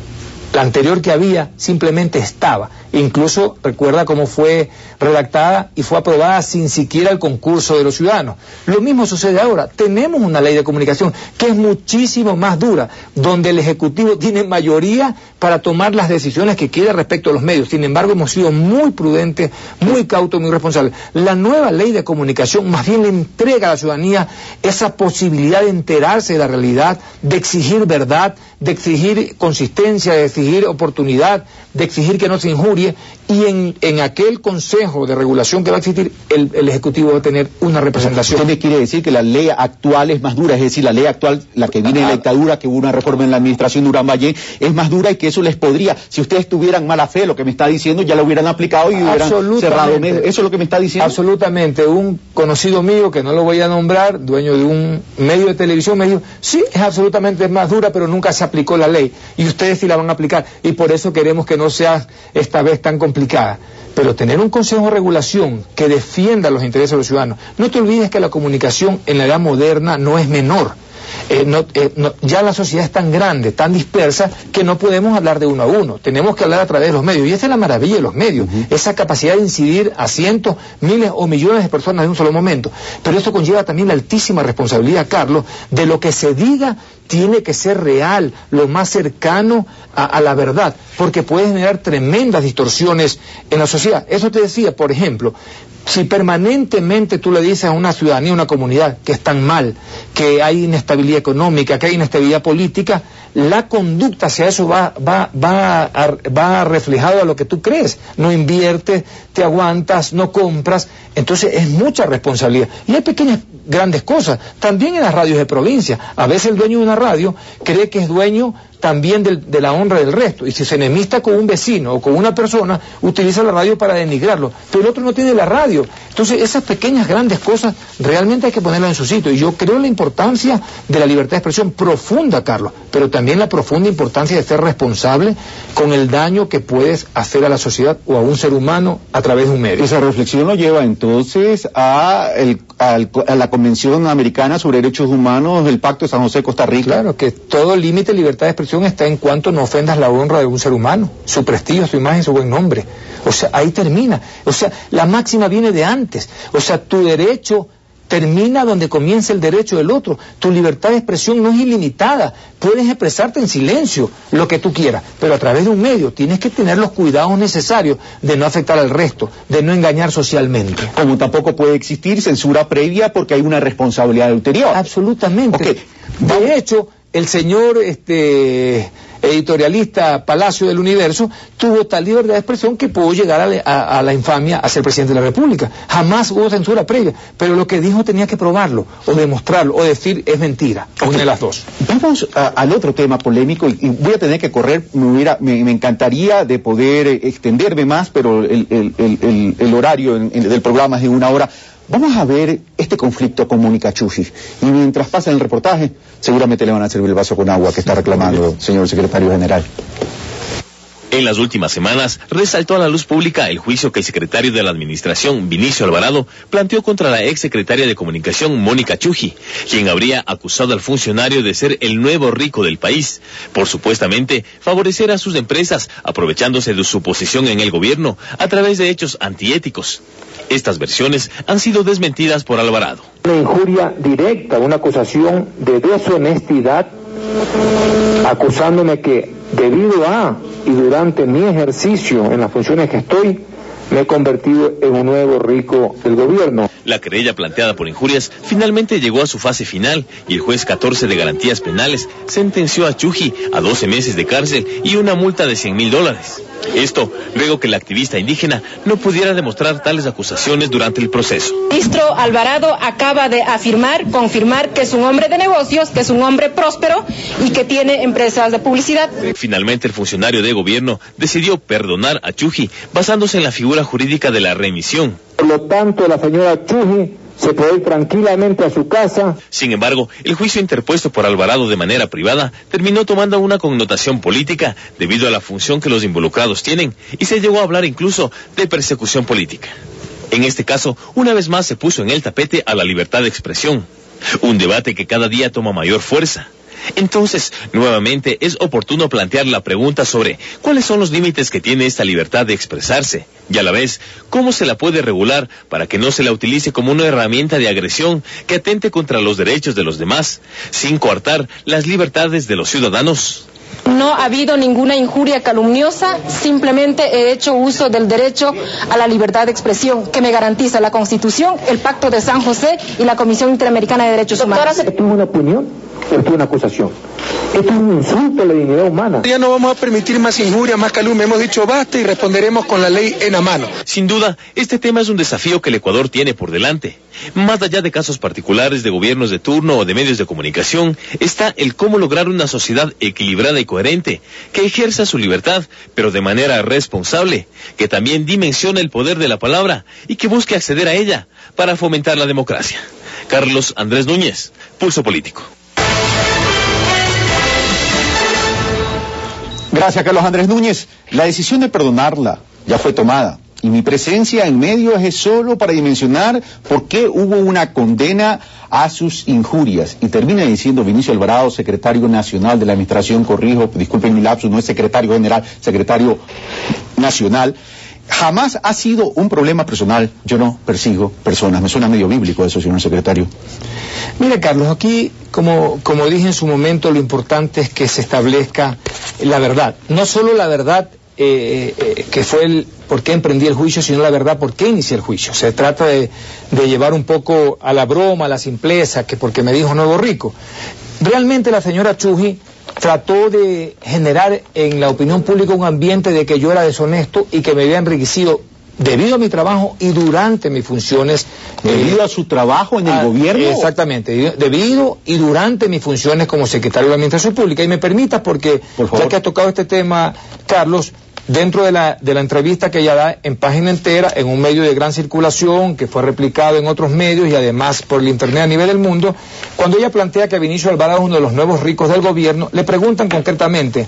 La anterior que había simplemente estaba. Incluso recuerda cómo fue redactada y fue aprobada sin siquiera el concurso de los ciudadanos. Lo mismo sucede ahora. Tenemos una ley de comunicación que es muchísimo más dura, donde el Ejecutivo tiene mayoría para tomar las decisiones que quiera respecto a los medios. Sin embargo, hemos sido muy prudentes, muy cautos, muy responsables. La nueva ley de comunicación más bien le entrega a la ciudadanía esa posibilidad de enterarse de la realidad, de exigir verdad, de exigir consistencia, de exigir oportunidad, de exigir que no se injurie, y en aquel Consejo de Regulación que va a existir, el Ejecutivo va a tener una representación. ¿Usted me quiere decir que la ley actual es más dura? Es decir, la ley actual, la que viene de la dictadura, que hubo una reforma en la administración de Durán Ballén, es más dura y que eso les podría, si ustedes tuvieran mala fe, lo que me está diciendo, ya lo hubieran aplicado y hubieran cerrado. ¿Eso es lo que me está diciendo? Absolutamente. Un conocido mío, que no lo voy a nombrar, dueño de un medio de televisión, me dijo, sí, es absolutamente más dura, pero nunca se aplicó la ley, y ustedes sí la van a aplicar, y por eso queremos que no sea esta vez tan complicada. Pero tener un Consejo de Regulación que defienda los intereses de los ciudadanos. No te olvides que la comunicación en la edad moderna no es menor. Ya la sociedad es tan grande, tan dispersa, que no podemos hablar de uno a uno, tenemos que hablar a través de los medios, y esa es la maravilla de los medios, esa capacidad de incidir a cientos, miles o millones de personas en un solo momento. Pero esto conlleva también la altísima responsabilidad, Carlos, de lo que se diga tiene que ser real, lo más cercano a la verdad, porque puede generar tremendas distorsiones en la sociedad. Eso te decía, por ejemplo, si permanentemente tú le dices a una ciudadanía, a una comunidad, que están mal, que hay inestabilidad económica, que hay inestabilidad política, la conducta hacia eso va reflejado a lo que tú crees. No inviertes, te aguantas, no compras. Entonces es mucha responsabilidad. Y hay pequeñas, grandes cosas. También en las radios de provincia. A veces el dueño de una radio cree que es dueño también de la honra del resto, y si se enemista con un vecino o con una persona, utiliza la radio para denigrarlo, pero el otro no tiene la radio. Entonces esas pequeñas, grandes cosas realmente hay que ponerlas en su sitio, y yo creo en la importancia de la libertad de expresión profunda, Carlos, pero también la profunda importancia de ser responsable con el daño que puedes hacer a la sociedad o a un ser humano a través de un medio. Esa reflexión nos lleva entonces a la Convención Americana sobre Derechos Humanos, el Pacto de San José, Costa Rica. Claro, que todo límite de libertad de expresión está en cuanto no ofendas la honra de un ser humano, su prestigio, su imagen, su buen nombre. O sea, ahí termina. O sea, la máxima viene de antes. O sea, tu derecho termina donde comienza el derecho del otro. Tu libertad de expresión no es ilimitada. Puedes expresarte en silencio lo que tú quieras, pero a través de un medio tienes que tener los cuidados necesarios de no afectar al resto, de no engañar socialmente. Como tampoco puede existir censura previa porque hay una responsabilidad ulterior. Absolutamente. Okay. De hecho, el señor editorialista Palacio del Universo tuvo tal libertad de expresión que pudo llegar a la infamia a ser presidente de la República. Jamás hubo censura previa, pero lo que dijo tenía que probarlo, o demostrarlo, o decir es mentira, una de las dos. Vamos al otro tema polémico, y voy a tener que correr, me encantaría de poder extenderme más, pero el horario del programa es de 1 hora. Vamos a ver este conflicto con Mónica Chuchis, y mientras pasa el reportaje, seguramente le van a servir el vaso con agua que está reclamando el señor secretario general. En las últimas semanas, resaltó a la luz pública el juicio que el secretario de la Administración, Vinicio Alvarado, planteó contra la exsecretaria de Comunicación, Mónica Chují, quien habría acusado al funcionario de ser el nuevo rico del país, por supuestamente favorecer a sus empresas, aprovechándose de su posición en el gobierno a través de hechos antiéticos. Estas versiones han sido desmentidas por Alvarado. Una injuria directa, una acusación de deshonestidad, acusándome que debido a y durante mi ejercicio en las funciones que estoy, me he convertido en un nuevo rico del gobierno. La querella planteada por injurias finalmente llegó a su fase final y el juez 14 de Garantías Penales sentenció a Chují a 12 meses de cárcel y una multa de $100,000. Esto luego que la activista indígena no pudiera demostrar tales acusaciones durante el proceso. El ministro Alvarado acaba de confirmar que es un hombre de negocios, que es un hombre próspero y que tiene empresas de publicidad. Finalmente el funcionario de gobierno decidió perdonar a Chují basándose en la figura jurídica de la remisión. Por lo tanto, la señora Chují se puede ir tranquilamente a su casa. Sin embargo, el juicio interpuesto por Alvarado de manera privada terminó tomando una connotación política debido a la función que los involucrados tienen y se llegó a hablar incluso de persecución política. En este caso, una vez más se puso en el tapete a la libertad de expresión, un debate que cada día toma mayor fuerza. Entonces, nuevamente es oportuno plantear la pregunta sobre cuáles son los límites que tiene esta libertad de expresarse y a la vez cómo se la puede regular para que no se la utilice como una herramienta de agresión que atente contra los derechos de los demás, sin coartar las libertades de los ciudadanos. No ha habido ninguna injuria calumniosa, simplemente he hecho uso del derecho a la libertad de expresión que me garantiza la Constitución, el Pacto de San José y la Comisión Interamericana de Derechos Humanos. ¿Esto es una opinión o esto es una acusación? Esto es un insulto a la dignidad humana. Ya no vamos a permitir más injuria, más calumnia. Hemos dicho basta y responderemos con la ley en la mano. Sin duda, este tema es un desafío que el Ecuador tiene por delante. Más allá de casos particulares de gobiernos de turno o de medios de comunicación, está el cómo lograr una sociedad equilibrada y coherente, que ejerza su libertad, pero de manera responsable, que también dimensione el poder de la palabra y que busque acceder a ella para fomentar la democracia. Carlos Andrés Núñez, Pulso Político. Gracias, Carlos Andrés Núñez. La decisión de perdonarla ya fue tomada. Y mi presencia en medios es solo para dimensionar por qué hubo una condena a sus injurias. Y termina diciendo Vinicio Alvarado, secretario nacional de la Administración, corrijo, disculpen mi lapsus, no es secretario general, secretario nacional. Jamás ha sido un problema personal. Yo no persigo personas. Me suena medio bíblico eso, señor secretario. Mire, Carlos, aquí, como dije en su momento, lo importante es que se establezca la verdad. No solo la verdad que fue el por qué emprendí el juicio, sino la verdad por qué inicié el juicio. Se trata de llevar un poco a la broma, a la simpleza, que porque me dijo nuevo rico. Realmente la señora Chují trató de generar en la opinión pública un ambiente de que yo era deshonesto y que me había enriquecido debido a mi trabajo y durante mis funciones. ¿Debido a su trabajo en el gobierno? Exactamente, debido y durante mis funciones como secretario de la Administración Pública. Y me permitas, porque ya que has tocado este tema, Carlos, dentro de la entrevista que ella da en página entera, en un medio de gran circulación, que fue replicado en otros medios y además por el internet a nivel del mundo, cuando ella plantea que Vinicio Alvarado es uno de los nuevos ricos del gobierno, le preguntan concretamente,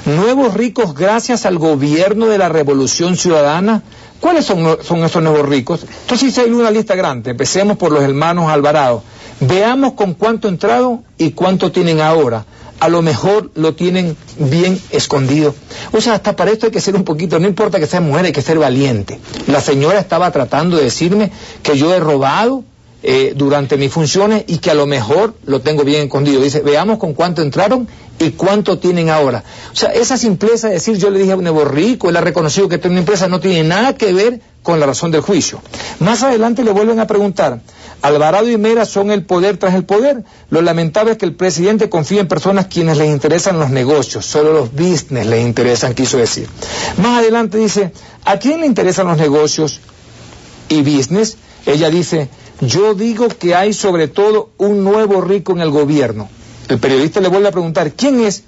¿nuevos ricos gracias al gobierno de la Revolución Ciudadana? ¿Cuáles son esos nuevos ricos? Entonces hice una lista grande. Empecemos por los hermanos Alvarado. Veamos con cuánto entrado y cuánto tienen ahora. A lo mejor lo tienen bien escondido. O sea, hasta para esto hay que ser un poquito, no importa que sea mujer, hay que ser valiente. La señora estaba tratando de decirme que yo he robado durante mis funciones y que a lo mejor lo tengo bien escondido. Dice, veamos con cuánto entraron y cuánto tienen ahora. O sea, esa simpleza de decir, yo le dije a un nuevo rico, él ha reconocido que tiene una empresa, no tiene nada que ver con la razón del juicio. Más adelante le vuelven a preguntar, Alvarado y Mera son el poder tras el poder. Lo lamentable es que el presidente confía en personas quienes les interesan los negocios, solo los business les interesan, quiso decir. Más adelante dice, ¿a quién le interesan los negocios y business? Ella dice, yo digo que hay sobre todo un nuevo rico en el gobierno. El periodista le vuelve a preguntar, ¿quién es?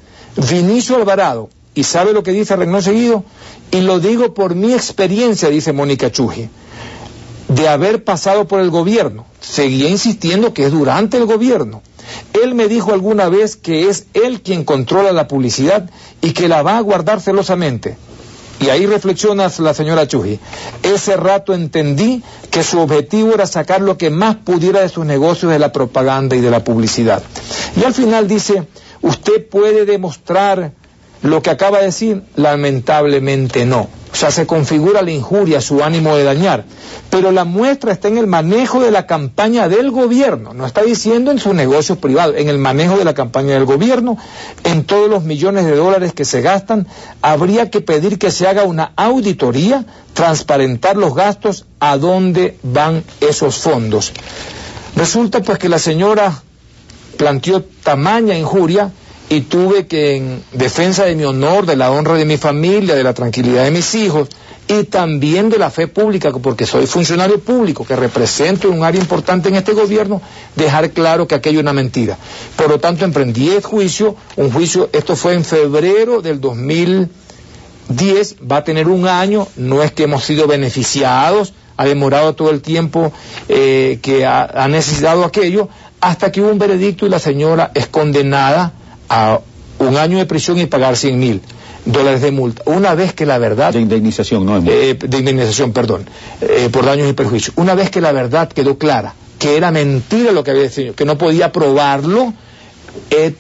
Vinicio Alvarado. ¿Y sabe lo que dice renglón seguido? Y lo digo por mi experiencia, dice Mónica Chují, de haber pasado por el gobierno. Seguía insistiendo que es durante el gobierno. Él me dijo alguna vez que es él quien controla la publicidad y que la va a guardar celosamente. y ahí reflexiona la señora Chují, ese rato entendí que su objetivo era sacar lo que más pudiera de sus negocios de la propaganda y de la publicidad. Y al final dice, ¿usted puede demostrar lo que acaba de decir? Lamentablemente no. O sea, se configura la injuria, su ánimo de dañar. Pero la muestra está en el manejo de la campaña del gobierno. No está diciendo en sus negocios privados, en el manejo de la campaña del gobierno, en todos los millones de dólares que se gastan. Habría que pedir que se haga una auditoría, transparentar los gastos, a dónde van esos fondos. Resulta pues que la señora planteó tamaña injuria, y tuve que, en defensa de mi honor, de la honra de mi familia, de la tranquilidad de mis hijos, y también de la fe pública, porque soy funcionario público, que represento un área importante en este gobierno, dejar claro que aquello es una mentira. Por lo tanto, emprendí el juicio, esto fue en febrero del 2010, va a tener un año, no es que hemos sido beneficiados, ha demorado todo el tiempo que ha necesitado aquello, hasta que hubo un veredicto y la señora es condenada a un año de prisión y pagar $100,000 de multa. Una vez que la verdad... De indemnización, ¿no? De indemnización, perdón, por daños y perjuicios. Una vez que la verdad quedó clara, que era mentira lo que había dicho, que no podía probarlo,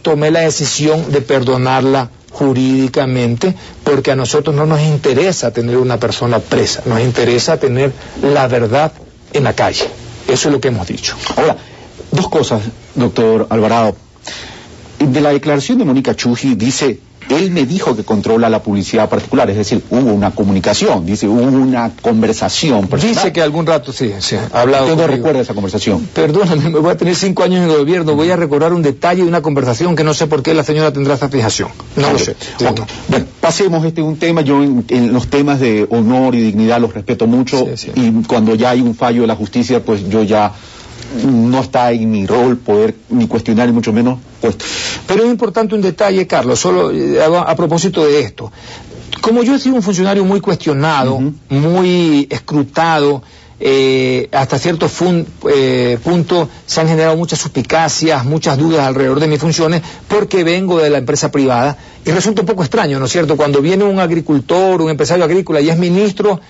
tomé la decisión de perdonarla jurídicamente, porque a nosotros no nos interesa tener una persona presa, nos interesa tener la verdad en la calle. Eso es lo que hemos dicho. Ahora, dos cosas, doctor Alvarado. De la declaración de Mónica Chují dice, él me dijo que controla la publicidad particular, es decir, hubo una comunicación, dice, hubo una conversación personal. Dice que algún rato sí, ha hablado. ¿Usted no recuerda esa conversación? Perdóname, me voy a tener 5 años en el gobierno, voy a recordar un detalle de una conversación que no sé por qué la señora tendrá esa fijación. No lo sé. Okay. Bueno, pasemos un tema, yo en los temas de honor y dignidad los respeto mucho, y cuando ya hay un fallo de la justicia, pues yo ya... no está en mi rol poder ni cuestionar, ni mucho menos, pues. Pero es importante un detalle, Carlos, solo a propósito de esto. Como yo he sido un funcionario muy cuestionado, muy escrutado, hasta cierto punto se han generado muchas suspicacias, muchas dudas alrededor de mis funciones, porque vengo de la empresa privada, y resulta un poco extraño, ¿no es cierto? Cuando viene un agricultor, un empresario agrícola y es ministro,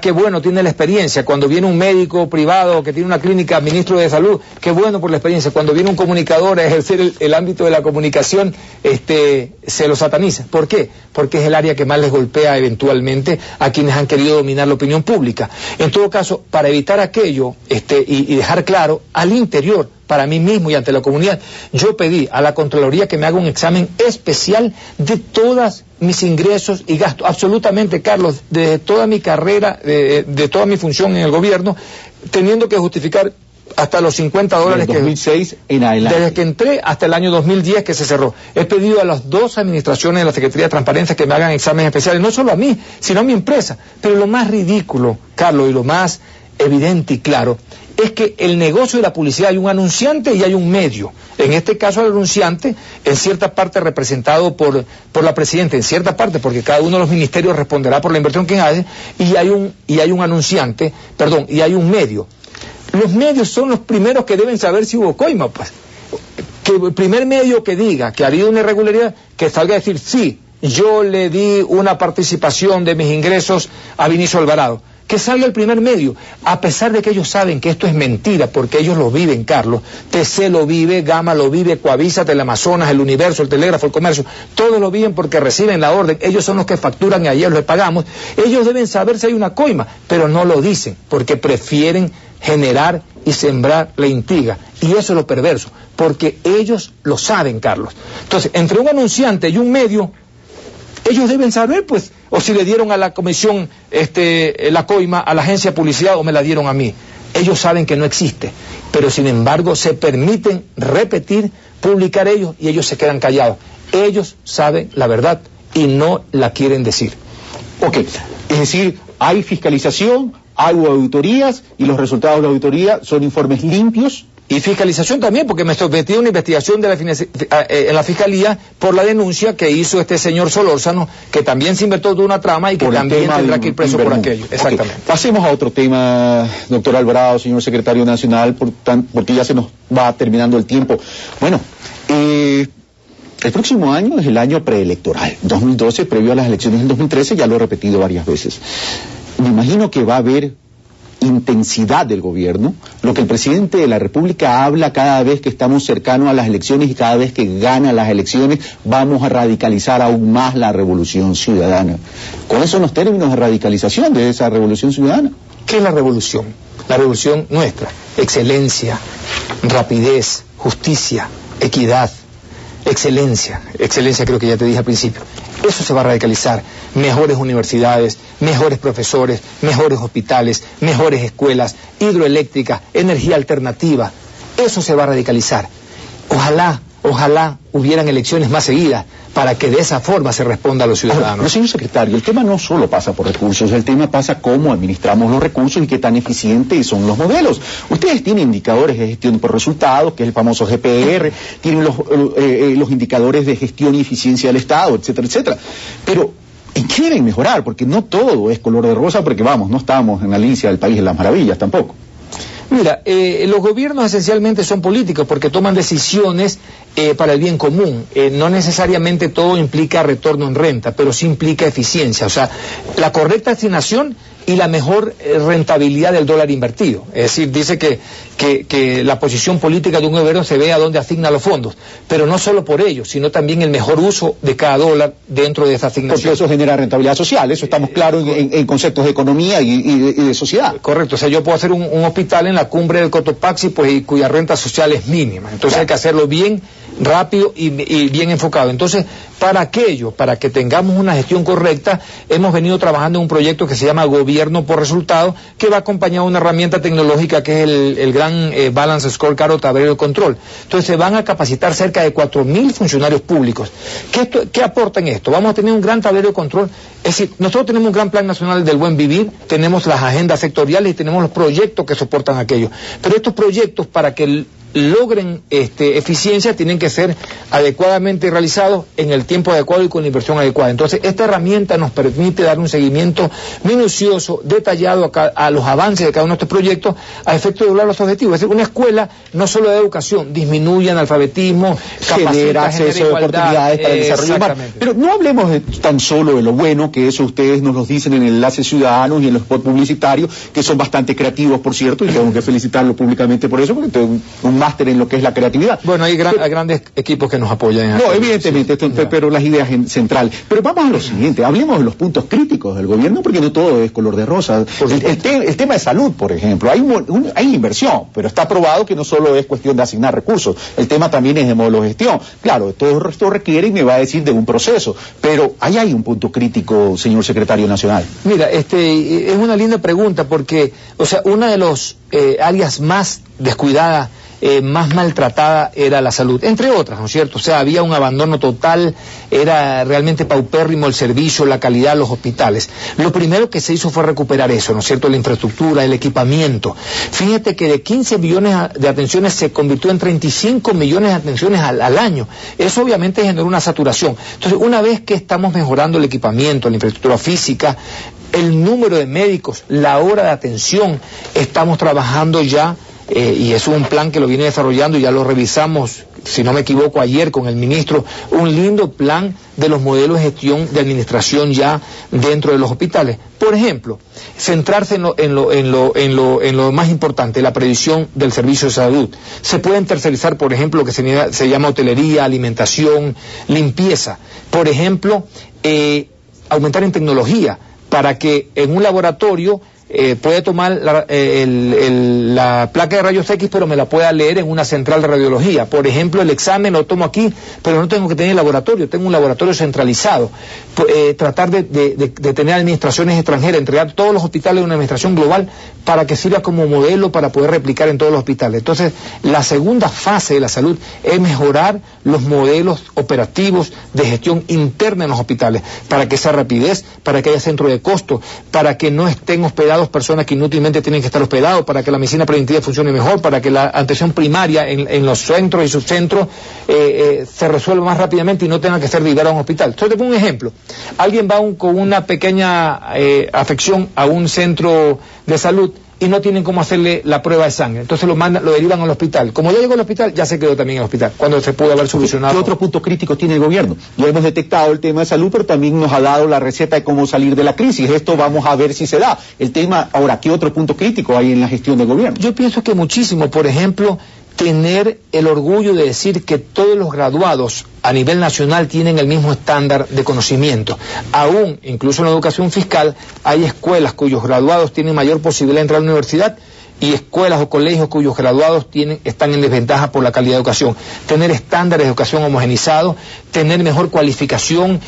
qué bueno, tiene la experiencia. Cuando viene un médico privado que tiene una clínica, ministro de salud, qué bueno por la experiencia. Cuando viene un comunicador a ejercer el ámbito de la comunicación, se lo sataniza. ¿Por qué? Porque es el área que más les golpea eventualmente a quienes han querido dominar la opinión pública. En todo caso, para evitar aquello y dejar claro al interior, para mí mismo y ante la comunidad, yo pedí a la Contraloría que me haga un examen especial de todas mis ingresos y gastos, absolutamente, Carlos, de toda mi carrera, de toda mi función en el gobierno, teniendo que justificar hasta los $50 desde 2006 en adelante. Desde que entré hasta el año 2010 que se cerró. He pedido a las 2 administraciones de la Secretaría de Transparencia que me hagan exámenes especiales, no solo a mí, sino a mi empresa. Pero lo más ridículo, Carlos, y lo más evidente y claro, es que el negocio de la publicidad, hay un anunciante y hay un medio. En este caso el anunciante, en cierta parte representado por la presidenta, en cierta parte, porque cada uno de los ministerios responderá por la inversión que hace, y hay un anunciante, y hay un medio. Los medios son los primeros que deben saber si hubo coima, pues. Que el primer medio que diga que ha habido una irregularidad, que salga a decir, sí, yo le di una participación de mis ingresos a Vinicio Alvarado. Que salga el primer medio, a pesar de que ellos saben que esto es mentira, porque ellos lo viven, Carlos. TC lo vive, Gama lo vive, Coavisa, Teleamazonas, El Universo, El Telégrafo, El Comercio, todos lo viven porque reciben la orden, ellos son los que facturan y ayer les pagamos. Ellos deben saber si hay una coima, pero no lo dicen, porque prefieren generar y sembrar la intriga, y eso es lo perverso, porque ellos lo saben, Carlos. Entonces, entre un anunciante y un medio, ellos deben saber, pues, o si le dieron a la comisión la coima a la agencia de publicidad o me la dieron a mí. Ellos saben que no existe, pero sin embargo se permiten repetir, publicar ellos, y ellos se quedan callados. Ellos saben la verdad y no la quieren decir. Ok, es decir, hay fiscalización, hay auditorías, y los resultados de la auditoría son informes limpios. Y fiscalización también, porque me sometí a una investigación en la Fiscalía por la denuncia que hizo este señor Solórzano, que también se inventó de una trama y que también tendrá que ir preso por aquello. Exactamente. Okay. Pasemos a otro tema, doctor Alvarado, señor secretario nacional, porque ya se nos va terminando el tiempo. Bueno, El próximo año es el año preelectoral, 2012, previo a las elecciones del 2013, ya lo he repetido varias veces. Me imagino que va a haber intensidad del gobierno, lo que el presidente de la República habla cada vez que estamos cercanos a las elecciones y cada vez que gana las elecciones, vamos a radicalizar aún más la revolución ciudadana. ¿Cuáles son los términos de radicalización de esa revolución ciudadana? ¿Qué es la revolución? La revolución nuestra: excelencia, rapidez, justicia, equidad, excelencia creo que ya te dije al principio. Eso se va a radicalizar. Mejores universidades, mejores profesores, mejores hospitales, mejores escuelas, hidroeléctricas, energía alternativa. Eso se va a radicalizar. Ojalá hubieran elecciones más seguidas para que de esa forma se responda a los ciudadanos. Pero, señor secretario, el tema no solo pasa por recursos, el tema pasa cómo administramos los recursos y qué tan eficientes son los modelos. Ustedes tienen indicadores de gestión por resultados, que es el famoso GPR, tienen los indicadores de gestión y eficiencia del Estado, etcétera, etcétera. Pero ¿en qué deben mejorar? Porque no todo es color de rosa, porque vamos, no estamos en Alicia del País de las Maravillas tampoco. Mira, los gobiernos esencialmente son políticos porque toman decisiones para el bien común. No necesariamente todo implica retorno en renta, pero sí implica eficiencia. O sea, la correcta asignación y la mejor rentabilidad del dólar invertido. Es decir, dice que la posición política de un gobierno se ve a dónde asigna los fondos, pero no solo por ello, sino también el mejor uso de cada dólar dentro de esa asignación. Porque eso genera rentabilidad social, eso estamos claros en conceptos de economía y de sociedad. Correcto, o sea, yo puedo hacer un hospital en la cumbre del Cotopaxi, pues, y cuya renta social es mínima. Entonces claro, hay que hacerlo bien, rápido y bien enfocado. Entonces, para aquello, para que tengamos una gestión correcta, hemos venido trabajando en un proyecto que se llama Gobierno por Resultados, que va acompañado de una herramienta tecnológica que es el gran Balance Scorecard o tablero de control. Entonces se van a capacitar cerca de 4.000 funcionarios públicos. ¿Qué aporta en esto? Vamos a tener un gran tablero de control. Es decir, nosotros tenemos un gran plan nacional del buen vivir, tenemos las agendas sectoriales y tenemos los proyectos que soportan aquello. Pero estos proyectos, para que logren eficiencia, tienen que ser adecuadamente realizados en el tiempo adecuado y con la inversión adecuada. Entonces, esta herramienta nos permite dar un seguimiento minucioso, detallado a los avances de cada uno de estos proyectos a efecto de lograr los objetivos. Es decir, una escuela no solo de educación, disminuye analfabetismo, genera acceso de oportunidades para el desarrollo humano. Pero no hablemos tan solo de lo bueno, que eso ustedes nos lo dicen en el Enlace Ciudadanos y en los spots publicitarios, que son bastante creativos, por cierto, y tengo que felicitarlo públicamente por eso, porque tengo un máster en lo que es la creatividad. Hay hay grandes equipos que nos apoyan. No, evidentemente, pero las ideas centrales. Pero vamos a lo siguiente, hablemos de los puntos críticos del gobierno, porque no todo es color de rosa. El tema de salud, por ejemplo, hay inversión, pero está probado que no solo es cuestión de asignar recursos, el tema también es de modelo de gestión. Claro, todo esto requiere, y me va a decir, de un proceso, pero ahí hay un punto crítico, señor secretario nacional. Mira, es una linda pregunta, porque, o sea, una de las áreas más descuidadas, más maltratada era la salud, entre otras, ¿no es cierto? O sea, había un abandono total, era realmente paupérrimo el servicio, la calidad de los hospitales. Lo primero que se hizo fue recuperar eso, ¿no es cierto? La infraestructura, el equipamiento. Fíjate que de 15 millones de atenciones se convirtió en 35 millones de atenciones al año. Eso obviamente generó una saturación. Entonces, una vez que estamos mejorando el equipamiento, la infraestructura física, el número de médicos, la hora de atención, estamos trabajando ya, y es un plan que lo viene desarrollando y ya lo revisamos, si no me equivoco, ayer con el ministro, un lindo plan de los modelos de gestión de administración ya dentro de los hospitales. Por ejemplo, centrarse en lo más importante, la previsión del servicio de salud. Se pueden tercerizar, por ejemplo, lo que se llama hotelería, alimentación, limpieza. Por ejemplo, aumentar en tecnología, para que en un laboratorio puede tomar la placa de rayos X, pero me la pueda leer en una central de radiología. Por ejemplo, el examen lo tomo aquí, pero no tengo que tener el laboratorio, tengo un laboratorio centralizado. Tratar de tener administraciones extranjeras, entregar todos los hospitales de una administración global para que sirva como modelo para poder replicar en todos los hospitales. Entonces, la segunda fase de la salud es mejorar los modelos operativos de gestión interna en los hospitales, para que esa rapidez, para que haya centro de costo, para que no estén hospedados personas que inútilmente tienen que estar hospedados, para que la medicina preventiva funcione mejor, para que la atención primaria en los centros y subcentros se resuelva más rápidamente y no tenga que ser derivada a un hospital. Entonces, te pongo un ejemplo. Alguien va con una pequeña afección a un centro de salud y no tienen cómo hacerle la prueba de sangre. Entonces lo derivan al hospital. Como ya llegó al hospital, ya se quedó también en el hospital, cuando se pudo haber solucionado. ¿Qué otro punto crítico tiene el gobierno? Ya hemos detectado el tema de salud, pero también nos ha dado la receta de cómo salir de la crisis. Esto vamos a ver si se da. El tema, ahora, ¿qué otro punto crítico hay en la gestión del gobierno? Yo pienso que muchísimo. Por ejemplo, tener el orgullo de decir que todos los graduados a nivel nacional tienen el mismo estándar de conocimiento. Aún, incluso en la educación fiscal, hay escuelas cuyos graduados tienen mayor posibilidad de entrar a la universidad y escuelas o colegios cuyos graduados están en desventaja por la calidad de educación. Tener estándares de educación homogenizados, tener mejor cualificación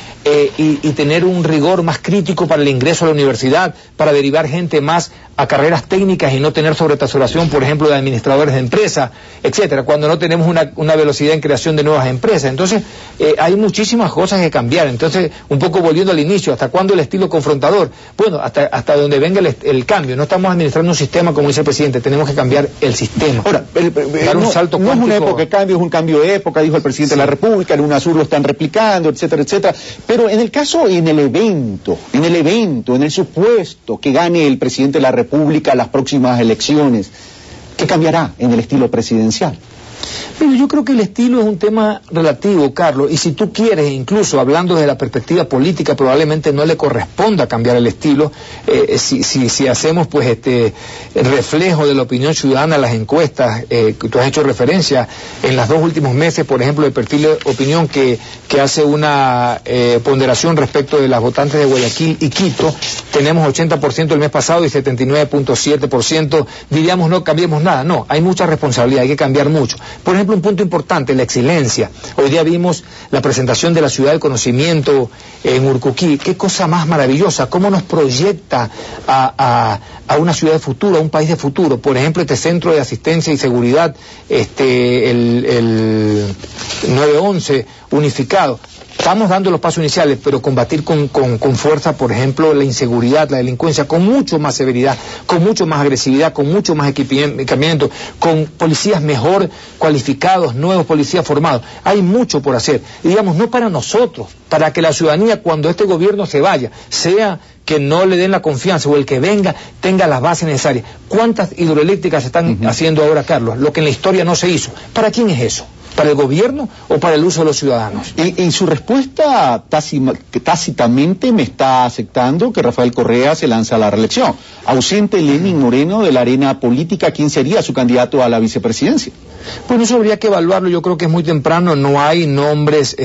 y tener un rigor más crítico para el ingreso a la universidad, para derivar gente más a carreras técnicas y no tener sobresaturación, por ejemplo, de administradores de empresas, etcétera, cuando no tenemos una velocidad en creación de nuevas empresas. Entonces, hay muchísimas cosas que cambiar. Entonces, un poco volviendo al inicio, ¿hasta cuándo el estilo confrontador? Bueno, hasta donde venga el cambio. No estamos administrando un sistema, como dice el presidente, tenemos que cambiar el sistema. Ahora, dar un salto no cuántico. Es una época de cambio, es un cambio de época, dijo el presidente de la República, el UNASUR lo están replicando, etcétera, etcétera. Pero en el caso, en el evento, en el supuesto que gane el presidente de la República las próximas elecciones, ¿qué cambiará en el estilo presidencial? Pero yo creo que el estilo es un tema relativo, Carlos, y si tú quieres, incluso hablando desde la perspectiva política, probablemente no le corresponda cambiar el estilo. Si hacemos pues reflejo de la opinión ciudadana, las encuestas que tú has hecho referencia, en los 2 últimos meses, por ejemplo, el perfil de opinión que hace una ponderación respecto de las votantes de Guayaquil y Quito, tenemos 80% el mes pasado y 79.7%, diríamos no cambiemos nada. No, hay mucha responsabilidad, hay que cambiar mucho. Por ejemplo, un punto importante, la excelencia. Hoy día vimos la presentación de la Ciudad del Conocimiento en Urcuquí. Qué cosa más maravillosa, cómo nos proyecta a una ciudad de futuro, a un país de futuro. Por ejemplo, este centro de asistencia y seguridad, el 911 unificado. Estamos dando los pasos iniciales, pero combatir con fuerza, por ejemplo, la inseguridad, la delincuencia, con mucho más severidad, con mucho más agresividad, con mucho más equipamiento, con policías mejor cualificados, nuevos policías formados. Hay mucho por hacer. Y digamos, no para nosotros, para que la ciudadanía, cuando este gobierno se vaya, sea que no le den la confianza o el que venga tenga las bases necesarias. ¿Cuántas hidroeléctricas se están haciendo ahora, Carlos? Lo que en la historia no se hizo. ¿Para quién es eso? ¿Para el gobierno o para el uso de los ciudadanos? En su respuesta tácitamente me está aceptando que Rafael Correa se lanza a la reelección. Ausente Lenín Moreno de la arena política, ¿quién sería su candidato a la vicepresidencia? Bueno, eso habría que evaluarlo. Yo creo que es muy temprano, no hay nombres.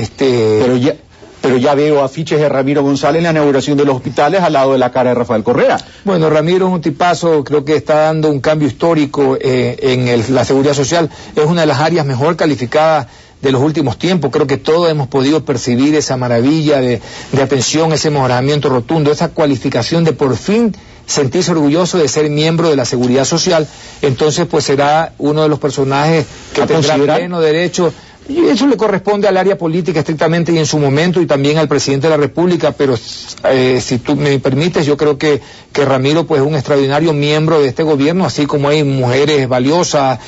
Pero ya veo afiches de Ramiro González en la inauguración de los hospitales al lado de la cara de Rafael Correa. Bueno, Ramiro es un tipazo, creo que está dando un cambio histórico en la seguridad social. Es una de las áreas mejor calificadas de los últimos tiempos. Creo que todos hemos podido percibir esa maravilla de atención, ese mejoramiento rotundo, esa cualificación de por fin sentirse orgulloso de ser miembro de la seguridad social. Entonces, pues será uno de los personajes que tendrá pleno derecho. Y eso le corresponde al área política estrictamente y en su momento y también al presidente de la República, pero si tú me permites, yo creo que Ramiro pues es un extraordinario miembro de este gobierno, así como hay mujeres valiosas,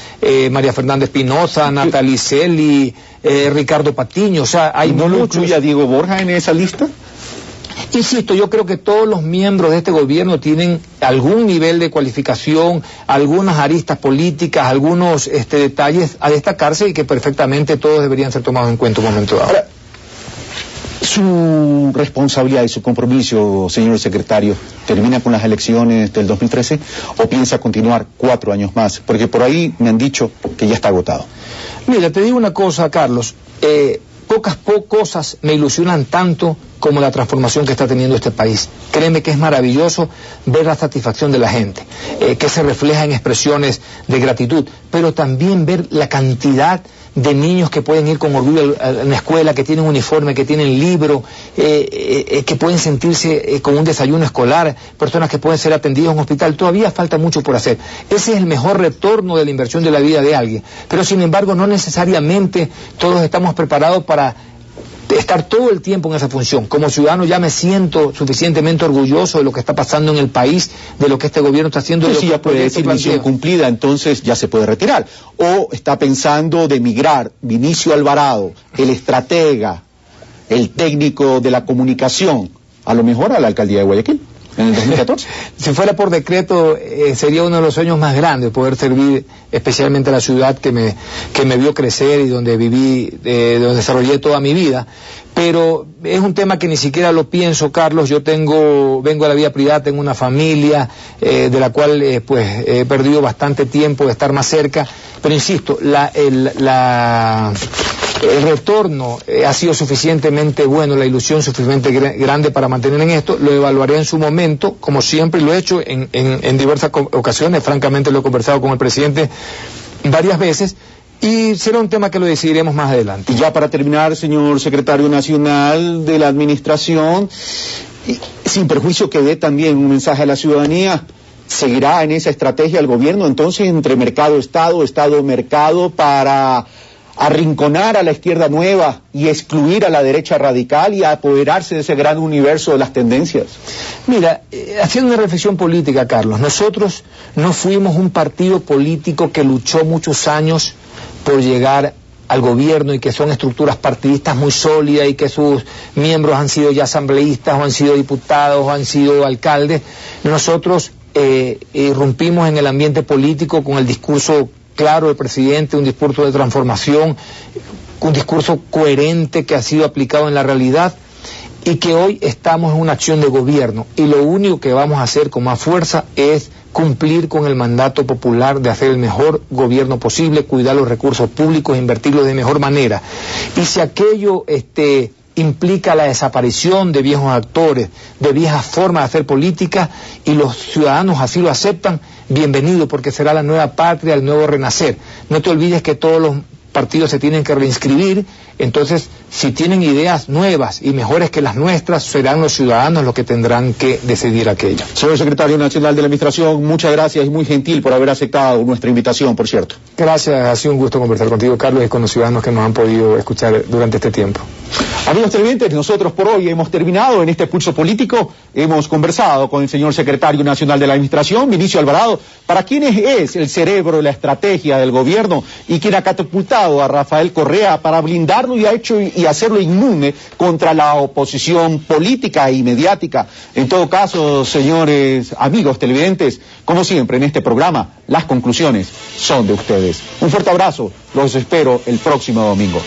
María Fernanda Espinosa, Natalie Celi, Ricardo Patiño, o sea, hay ¿No lo incluye a Diego Borja en esa lista? Insisto, yo creo que todos los miembros de este gobierno tienen algún nivel de cualificación, algunas aristas políticas, algunos detalles a destacarse y que perfectamente todos deberían ser tomados en cuenta en un momento dado. Ahora, su responsabilidad y su compromiso, señor secretario, ¿termina con las elecciones del 2013 o piensa continuar 4 años más? Porque por ahí me han dicho que ya está agotado. Mira, te digo una cosa, Carlos. Pocas cosas me ilusionan tanto como la transformación que está teniendo este país. Créeme que es maravilloso ver la satisfacción de la gente, que se refleja en expresiones de gratitud, pero también ver la cantidad de niños que pueden ir con orgullo a la escuela, que tienen uniforme, que tienen libro, que pueden sentirse con un desayuno escolar, personas que pueden ser atendidas en un hospital. Todavía falta mucho por hacer. Ese es el mejor retorno de la inversión de la vida de alguien. Pero sin embargo, no necesariamente todos estamos preparados para estar todo el tiempo en esa función. Como ciudadano ya me siento suficientemente orgulloso de lo que está pasando en el país, de lo que este gobierno está haciendo. Pero si ya puede decir misión cumplida, entonces ya se puede retirar. O está pensando de migrar Vinicio Alvarado, el estratega, el técnico de la comunicación, a lo mejor a la alcaldía de Guayaquil. en el 2014. Si fuera por decreto, sería uno de los sueños más grandes, poder servir especialmente a la ciudad que me vio crecer y donde viví, donde desarrollé toda mi vida. Pero es un tema que ni siquiera lo pienso, Carlos. Yo vengo a la vida privada, tengo una familia de la cual pues he perdido bastante tiempo de estar más cerca. Pero insisto, el retorno ha sido suficientemente bueno, la ilusión suficientemente grande para mantener en esto. Lo evaluaré en su momento, como siempre lo he hecho en diversas ocasiones. Francamente lo he conversado con el presidente varias veces. Y será un tema que lo decidiremos más adelante. Y ya para terminar, señor secretario nacional de la administración, sin perjuicio que dé también un mensaje a la ciudadanía, ¿seguirá en esa estrategia el gobierno entonces entre mercado-estado, estado-mercado para arrinconar a la izquierda nueva y excluir a la derecha radical y apoderarse de ese gran universo de las tendencias? Mira, haciendo una reflexión política, Carlos, nosotros no fuimos un partido político que luchó muchos años por llegar al gobierno y que son estructuras partidistas muy sólidas y que sus miembros han sido ya asambleístas o han sido diputados o han sido alcaldes. Nosotros irrumpimos en el ambiente político con el discurso claro del presidente, un discurso de transformación, un discurso coherente que ha sido aplicado en la realidad y que hoy estamos en una acción de gobierno y lo único que vamos a hacer con más fuerza es cumplir con el mandato popular de hacer el mejor gobierno posible, cuidar los recursos públicos, invertirlos de mejor manera. Y si aquello implica la desaparición de viejos actores, de viejas formas de hacer política, y los ciudadanos así lo aceptan, bienvenido, porque será la nueva patria, el nuevo renacer. No te olvides que todos los partidos se tienen que reinscribir, entonces si tienen ideas nuevas y mejores que las nuestras, serán los ciudadanos los que tendrán que decidir aquello. Señor secretario nacional de la administración, muchas gracias y muy gentil por haber aceptado nuestra invitación, por cierto. Gracias, ha sido un gusto conversar contigo, Carlos, y con los ciudadanos que nos han podido escuchar durante este tiempo. Amigos televidentes, nosotros por hoy hemos terminado en este pulso político. Hemos conversado con el señor secretario nacional de la administración, Vinicio Alvarado, para quien es el cerebro de la estrategia del gobierno y quien ha catapultado a Rafael Correa para blindarlo y hacerlo inmune contra la oposición política y mediática. En todo caso, señores amigos televidentes, como siempre en este programa, las conclusiones son de ustedes. Un fuerte abrazo, los espero el próximo domingo.